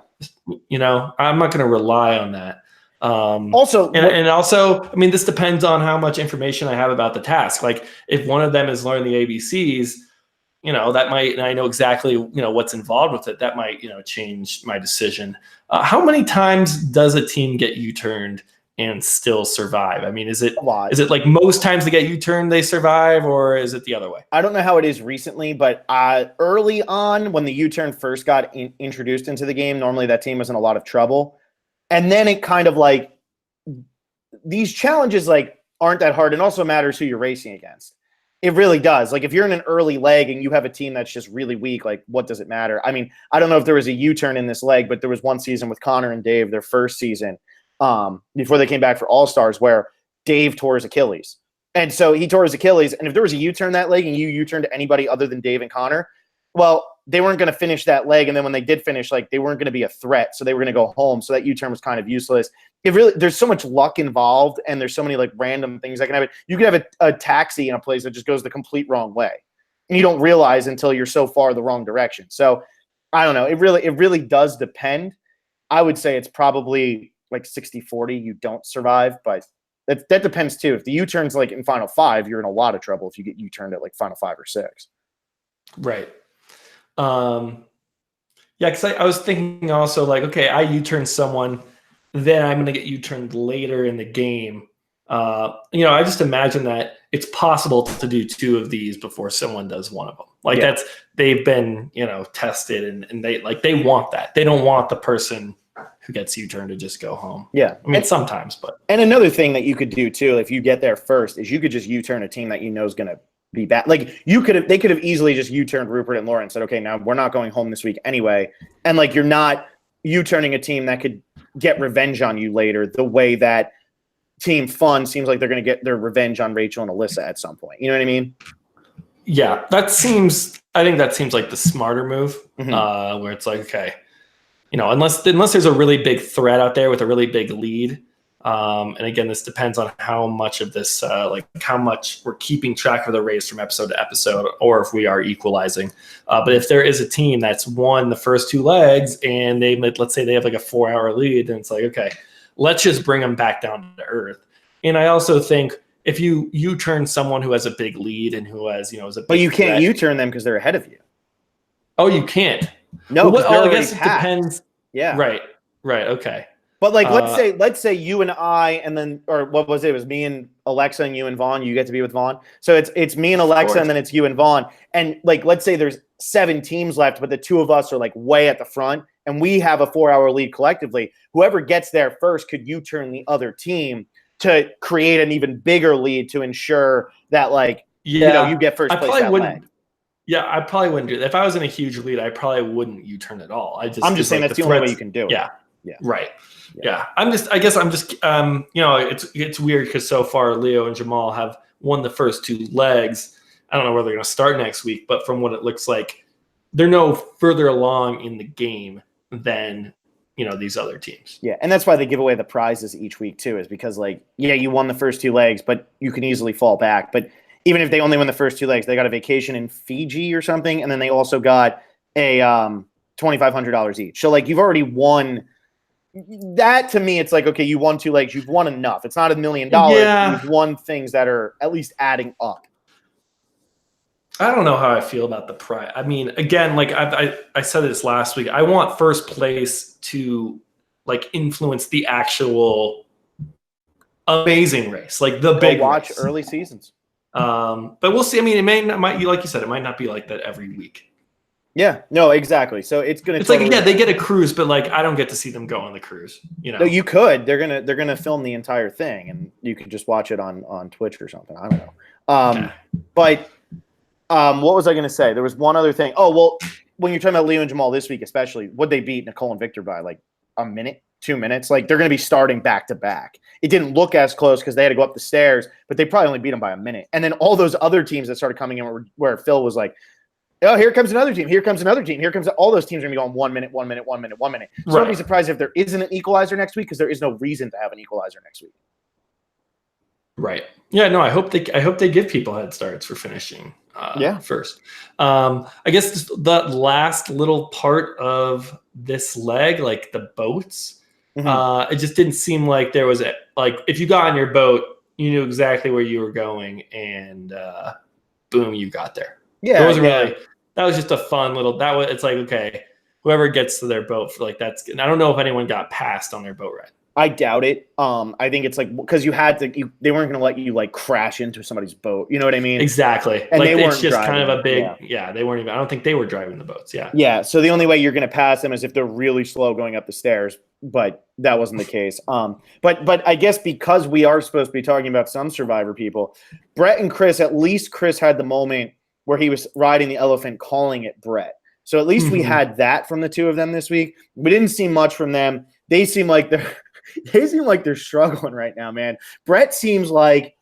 I'm not going to rely on that. Also, I mean, this depends on how much information I have about the task. Like, if one of them is learn the ABCs, that might, and I know exactly, what's involved with it, that might, change my decision. How many times does a team get U-turned and still survive? I mean, is it like most times they get U-turned, they survive, or is it the other way? I don't know how it is recently, but early on when the U-turn first got introduced into the game, normally that team was in a lot of trouble. And then it kind of like, these challenges like aren't that hard, and also matters who you're racing against. It really does. Like, if you're in an early leg and you have a team that's just really weak, like, what does it matter? I mean, I don't know if there was a U-turn in this leg, but there was one season with Connor and Dave, their first season, before they came back for All-Stars, where Dave tore his Achilles. And so he tore his Achilles, and if there was a U-turn that leg and you U-turned to anybody other than Dave and Connor, well, they weren't going to finish that leg, and then when they did finish, like, they weren't going to be a threat, so they were going to go home. So that U-turn was kind of useless. There's so much luck involved, and there's so many like random things that can happen. You could have a taxi in a place that just goes the complete wrong way, and you don't realize until you're so far the wrong direction. So I don't know. It really does depend. I would say it's probably like 60-40. You don't survive, but that depends too. If the U-turn's like in final 5, you're in a lot of trouble if you get U-turned at like final 5 or 6. Right. Yeah, because I was thinking also like, okay, I U-turn someone then I'm going to get U-turned later in the game. I just imagine that it's possible to do 2 of these before someone does one of them. Like they've been, tested and they want that. They don't want the person who gets U-turned to just go home. Yeah. I mean, sometimes, but. And another thing that you could do too, if you get there first, is you could just U-turn a team that is going to be bad. Like they could have easily just U-turned Rupert and Laura and said, okay, now we're not going home this week anyway. And like, you're not U-turning a team that could get revenge on you later, the way that Team Fun seems like they're going to get their revenge on Rachel and Alyssa at some point. You know what I mean? Yeah, I think that seems like the smarter move, where it's like, okay, unless there's a really big threat out there with a really big lead. And again, this depends on how much of this, how much we're keeping track of the race from episode to episode, or if we are equalizing. But if there is a team that's won the first 2 legs and let's say they have like a 4-hour lead, then it's like, okay, let's just bring them back down to earth. And I also think if you U-turn someone who has a big lead and who has, is a big but you can't threat, U-turn them because they're ahead of you. Oh, you can't. No, I guess it depends. Yeah. Right. Okay. But like, let's say you and I, and then, or what was it? It was me and Alexa and you and Vaughn. You get to be with Vaughn. So it's me and Alexa, and then it's you and Vaughn. And like, let's say there's 7 teams left, but the 2 of us are like way at the front, and we have a 4-hour lead collectively. Whoever gets there first could U-turn the other team to create an even bigger lead to ensure that you get first place that leg. Yeah, I probably wouldn't do that. If I was in a huge lead, I probably wouldn't U-turn at all. I'm just saying that's the only way you can do it. Yeah. Right. Yeah. It's weird because so far Leo and Jamal have won the first 2 legs. I don't know where they're going to start next week, but from what it looks like, they're no further along in the game than, these other teams. Yeah. And that's why they give away the prizes each week too, is because you won the first 2 legs, but you can easily fall back. But even if they only win the first 2 legs, they got a vacation in Fiji or something. And then they also got a $2,500 each. So you've already won. That to me, it's like, okay, you won 2 legs. You've won enough. It's not $1 million. Yeah. You've won things that are at least adding up. I don't know how I feel about the prize. I mean, again, I said this last week. I want first place to influence the actual amazing race, the big watch race. Early seasons. But we'll see. I mean, might like you said, it might not be like that every week. Yeah, no, exactly. So it's gonna. It's they get a cruise, but I don't get to see them go on the cruise. No, you could. They're gonna film the entire thing, and you could just watch it on Twitch or something. I don't know. But what was I gonna say? There was one other thing. Oh well, when you're talking about Leo and Jamal this week, especially, would they beat Nicole and Victor by a minute, 2 minutes? They're gonna be starting back to back. It didn't look as close because they had to go up the stairs, but they probably only beat them by a minute. And then all those other teams that started coming in where Phil was like, oh, here comes another team. Here comes another team. Here comes all those teams are going to be going 1 minute, 1 minute, 1 minute, 1 minute. So I'd be surprised if there isn't an equalizer next week because there is no reason to have an equalizer next week. Right. Yeah. No. I hope they give people head starts for finishing. First. I guess the last little part of this leg, the boats. It just didn't seem like there was if you got on your boat, you knew exactly where you were going, and boom, you got there. Yeah. It wasn't really. That was just a fun little. It's like, okay, whoever gets to their boat for that's. And I don't know if anyone got passed on their boat ride. I doubt it. I think it's because you had to. They weren't going to let you crash into somebody's boat. You know what I mean? Exactly. And they weren't it's just driving, kind of a big. Yeah. They weren't even. I don't think they were driving the boats. Yeah. Yeah. So the only way you're going to pass them is if they're really slow going up the stairs. But that wasn't the case. But I guess because we are supposed to be talking about some Survivor people, Brett and Chris. At least Chris had the moment where he was riding the elephant, calling it Brett. So at least we had that from the 2 of them this week. We didn't see much from them. They seem like they're struggling right now, man. Brett seems like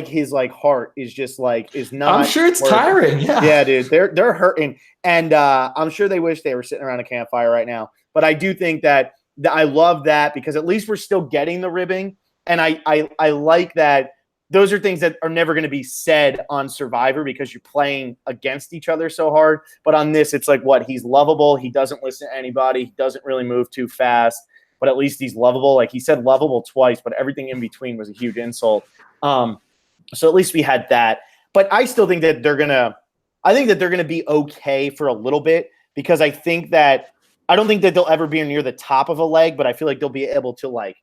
his heart is just is not. I'm sure it's tiring. Yeah. Yeah, dude. They're hurting. And I'm sure they wish they were sitting around a campfire right now. But I do think that I love that because at least we're still getting the ribbing. And I like that. Those are things that are never going to be said on Survivor because you're playing against each other so hard. But on this, it's he's lovable. He doesn't listen to anybody. He doesn't really move too fast, but at least he's lovable. He said lovable twice, but everything in between was a huge insult. So at least we had that. But I still think that they're going to be okay for a little bit because I think that I don't think that they'll ever be near the top of a leg, but I feel like they'll be able to like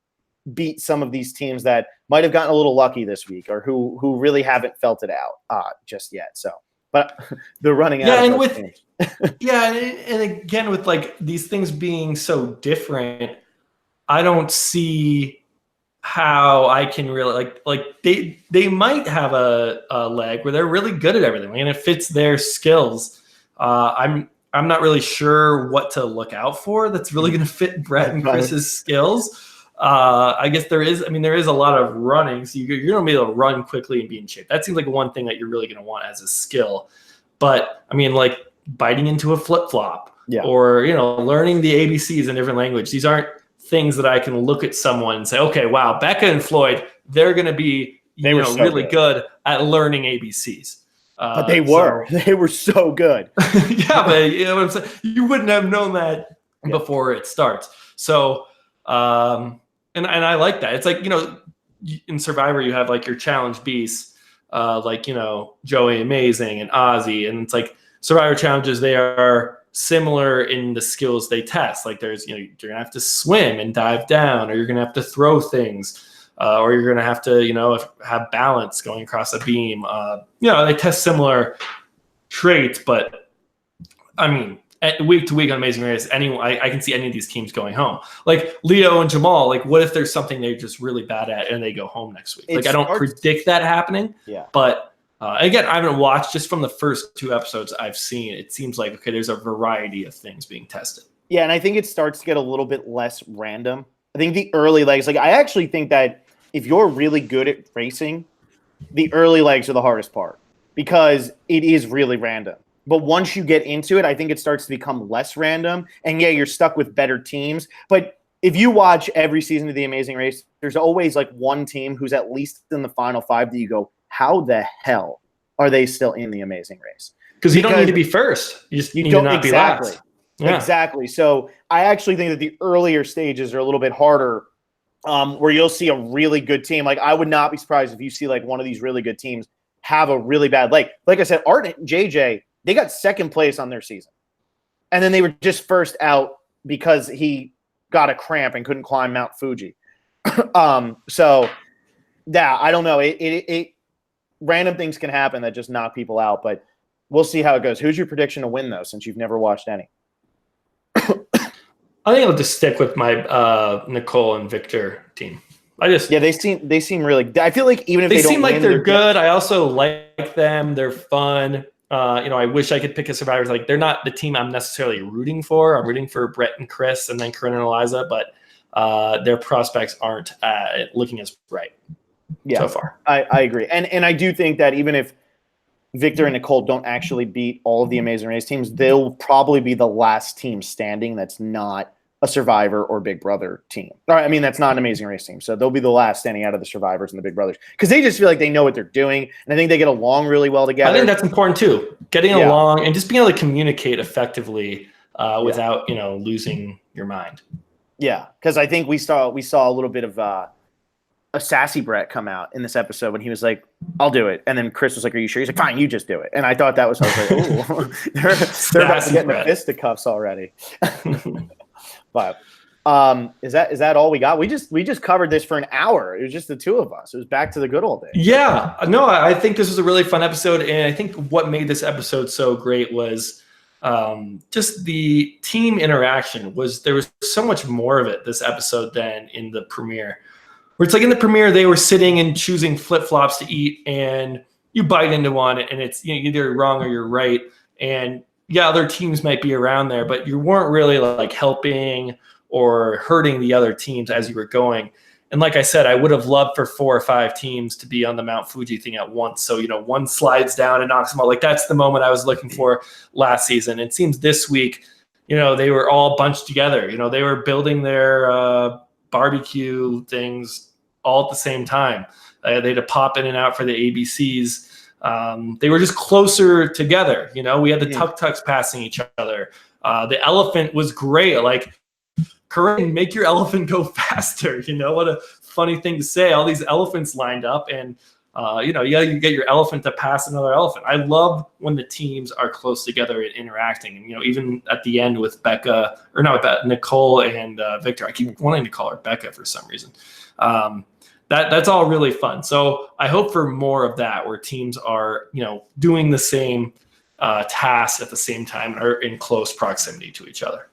beat some of these teams that might have gotten a little lucky this week or who really haven't felt it out just yet. So, but they're running out. Yeah, of those teams. Yeah, and again with like these things being so different, I don't see how I can really like they might have a leg where they're really good at everything and it fits their skills. I'm not really sure what to look out for that's really going to fit Brett and Chris's skills. I guess there is a lot of running, so you're going to be able to run quickly and be in shape. That seems like one thing that you're really going to want as a skill. But I mean, like biting into a flip flop, or learning the ABCs in different language. These aren't things that I can look at someone and say, okay, wow, Becca and Floyd, they're going to be really good at learning ABCs. But they were so good. Yeah, but you know what I'm saying? You wouldn't have known that before it starts. So, and I like that. It's like, in Survivor, you have like your challenge beasts, like, Joey Amazing and Ozzy. And it's like Survivor challenges, they are similar in the skills they test. Like there's, you're going to have to swim and dive down, or you're going to have to throw things. Or you're going to have to, have balance going across a beam. They test similar traits, but I mean, week to week on Amazing Race, I can see any of these teams going home. Like Leo and Jamal, like what if there's something they're just really bad at and they go home next week? I don't predict that happening. Yeah. But again, I haven't watched, just from the first 2 episodes I've seen, it seems like, okay, there's a variety of things being tested. Yeah, and I think it starts to get a little bit less random. I think the early legs, I actually think that if you're really good at racing, the early legs are the hardest part because it is really random. But once you get into it, I think it starts to become less random. And yeah, you're stuck with better teams. But if you watch every season of The Amazing Race, there's always like one team who's at least in the final 5 that you go, how the hell are they still in The Amazing Race? Because you don't need to be first. You just need to not be last. Yeah. Exactly. So I actually think that the earlier stages are a little bit harder, where you'll see a really good team. Like I would not be surprised if you see like one of these really good teams have a really bad leg. Like I said, Art and JJ, they got second place on their season. And then they were just first out because he got a cramp and couldn't climb Mount Fuji. So yeah, I don't know. It random things can happen that just knock people out, but we'll see how it goes. Who's your prediction to win though, since you've never watched any? I think I'll just stick with my Nicole and Victor team. They seem really. I feel like even if they don't seem like win, they're good. I also like them. They're fun. I wish I could pick a Survivor. Like they're not the team I'm necessarily rooting for. I'm rooting for Brett and Chris, and then Corinne and Eliza. But their prospects aren't looking as bright so far. I agree, and I do think that even if Victor and Nicole don't actually beat all of the Amazing Race teams, they'll probably be the last team standing that's not a Survivor or Big Brother team. I mean, that's not an Amazing Race team. So they'll be the last standing out of the Survivors and the Big Brothers because they just feel like they know what they're doing. And I think they get along really well together. I think that's important too. Getting along and just being able to communicate effectively without, losing your mind. Yeah. Because I think we saw a little bit of a sassy Brett come out in this episode when he was like, I'll do it. And then Chris was like, are you sure? He's like, fine, you just do it. And I thought that was, I was like, ooh, they're about to get in the fisticuffs already. But is that all we got? We just covered this for an hour. It was just the two of us. It was back to the good old days. Yeah, no, I think this was a really fun episode, and I think what made this episode so great was just the team interaction. There was so much more of it this episode than in the premiere. Where it's like in the premiere they were sitting and choosing flip flops to eat, and you bite into one, and it's either wrong or you're right, and yeah, other teams might be around there, but you weren't really like helping or hurting the other teams as you were going. And like I said, I would have loved for 4 or 5 teams to be on the Mount Fuji thing at once. So, one slides down and knocks them out. Like that's the moment I was looking for last season. It seems this week, they were all bunched together. They were building their barbecue things all at the same time. They had to pop in and out for the ABCs. They were just closer together. We had the tuk-tuks passing each other. The elephant was great. Like, Corinne, make your elephant go faster. What a funny thing to say. All these elephants lined up, and You get your elephant to pass another elephant. I love when the teams are close together and interacting. And, even at the end with Nicole and Victor, I keep wanting to call her Becca for some reason. That's all really fun. So I hope for more of that, where teams are, doing the same tasks at the same time and are in close proximity to each other.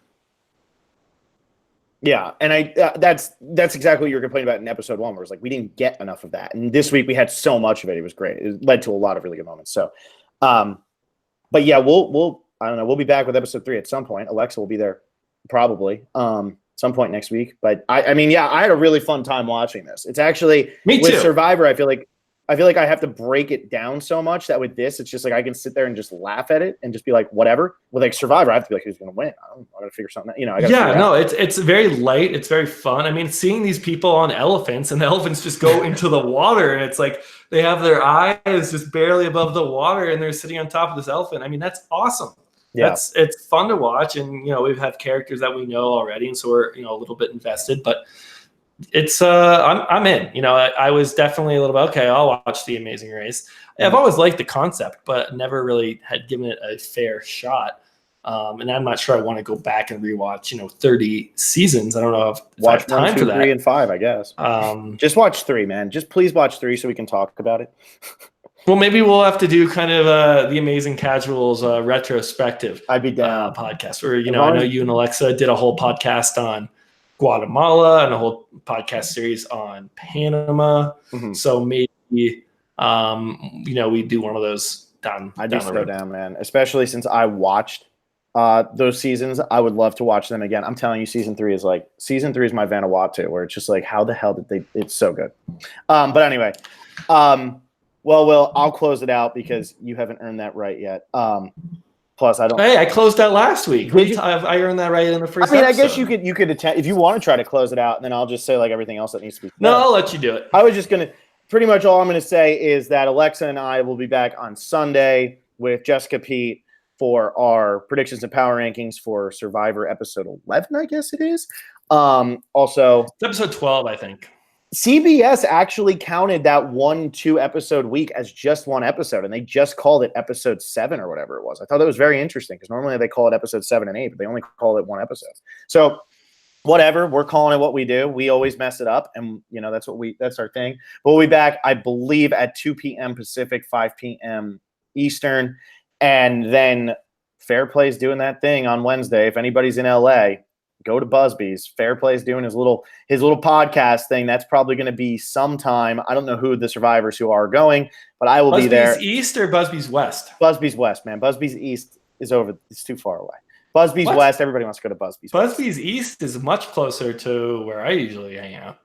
Yeah, and that's exactly what you were complaining about in episode 1, where it's like we didn't get enough of that, and this week we had so much of it. It was great. It led to a lot of really good moments. So, but yeah, we'll I don't know. We'll be back with episode 3 at some point. Alexa will be there probably some point next week. But I had a really fun time watching this. It's actually Me with too. Survivor. I feel like I have to break it down so much that with this, it's just like I can sit there and just laugh at it and just be like, whatever. With like Survivor, I have to be like, who's going to win? I got to figure something out. It's very light. It's very fun. I mean, seeing these people on elephants, and the elephants just go into the water, and it's like they have their eyes just barely above the water, and they're sitting on top of this elephant. I mean, that's awesome. Yeah. It's fun to watch, and we've had characters that we know already, and so we're a little bit invested, but. It's I'm in. I was definitely a little bit okay. I'll watch The Amazing Race. I've always liked the concept, but never really had given it a fair shot. And I'm not sure I want to go back and rewatch 30 seasons. I don't know if I have time 1, 2, for that. 3, and 5, I guess. Just watch 3, man. Just please watch 3 so we can talk about it. Well, maybe we'll have to do kind of The Amazing Casuals retrospective. I'd be down. Podcast where I know you and Alexa did a whole podcast on Guatemala and a whole podcast series on Panama. Mm-hmm. So maybe we do one of those down. I do slow down, man. Especially since I watched those seasons. I would love to watch them again. I'm telling you, season 3 is my Vanuatu, where it's just like, how the hell did they? It's so good. But anyway, Will, I'll close it out because you haven't earned that right yet. Plus, I don't. Hey, I closed out last week. I earned that right in the first. I guess you could attempt if you want to try to close it out, and then I'll just say like everything else that needs to be said. No, I'll let you do it. I was just gonna. Pretty much all I'm gonna say is that Alexa and I will be back on Sunday with Jessica Pete for our predictions and power rankings for Survivor episode 11. I guess it is. Also, it's episode 12, I think. CBS actually counted that 1-2 episode week as just one episode, and they just called it episode 7 or whatever it was. I thought that was very interesting because normally they call it episode 7 and 8, but they only call it one episode. So whatever, we're calling it what we do. We always mess it up, and that's our thing. But we'll be back, I believe, at 2 p.m. Pacific, 5 p.m. Eastern, and then Fair Play's doing that thing on Wednesday. If anybody's in LA, go to Busby's. Fair Play's doing his little podcast thing. That's probably going to be sometime. I don't know who the survivors who are going, but I will be there. Busby's East or Busby's West? Busby's West, man. Busby's East is over. It's too far away. Busby's West, everybody wants to go to Busby's. Busby's East is much closer to where I usually hang out.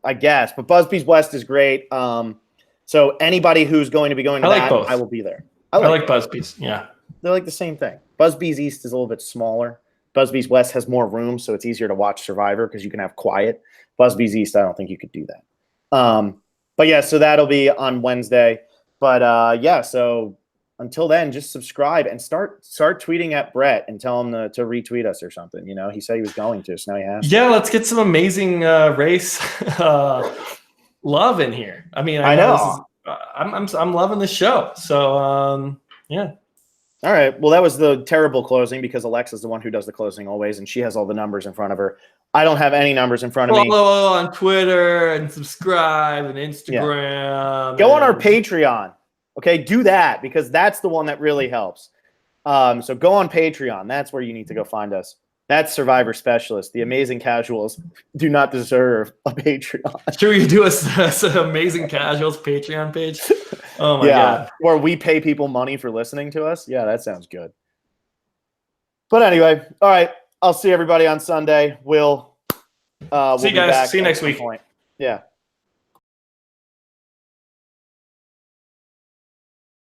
I guess, but Busby's West is great. So anybody who's going to be going to both. I will be there. I like Busby's. Yeah. They're like the same thing. Busby's East is a little bit smaller. Busby's West has more room, so it's easier to watch Survivor because you can have quiet. Busby's East, I don't think you could do that. But yeah, so that'll be on Wednesday. But so until then, just subscribe and start tweeting at Brett and tell him to retweet us or something. He said he was going to, so now he has. Yeah, let's get some amazing race love in here. I mean, I know. I'm loving the show. So yeah. All right. Well, that was the terrible closing because Alexa's the one who does the closing always, and she has all the numbers in front of her. I don't have any numbers in front of me. Follow on Twitter and subscribe and Instagram. Yeah. Go on our Patreon. Okay, do that because that's the one that really helps. So go on Patreon. That's where you need to go find us. That's Survivor Specialist. The Amazing Casuals do not deserve a Patreon. Should we do a Amazing Casuals Patreon page? Oh my God. Where we pay people money for listening to us? Yeah, that sounds good. But anyway, all right. I'll see everybody on Sunday. See you guys. See you next week. Yeah.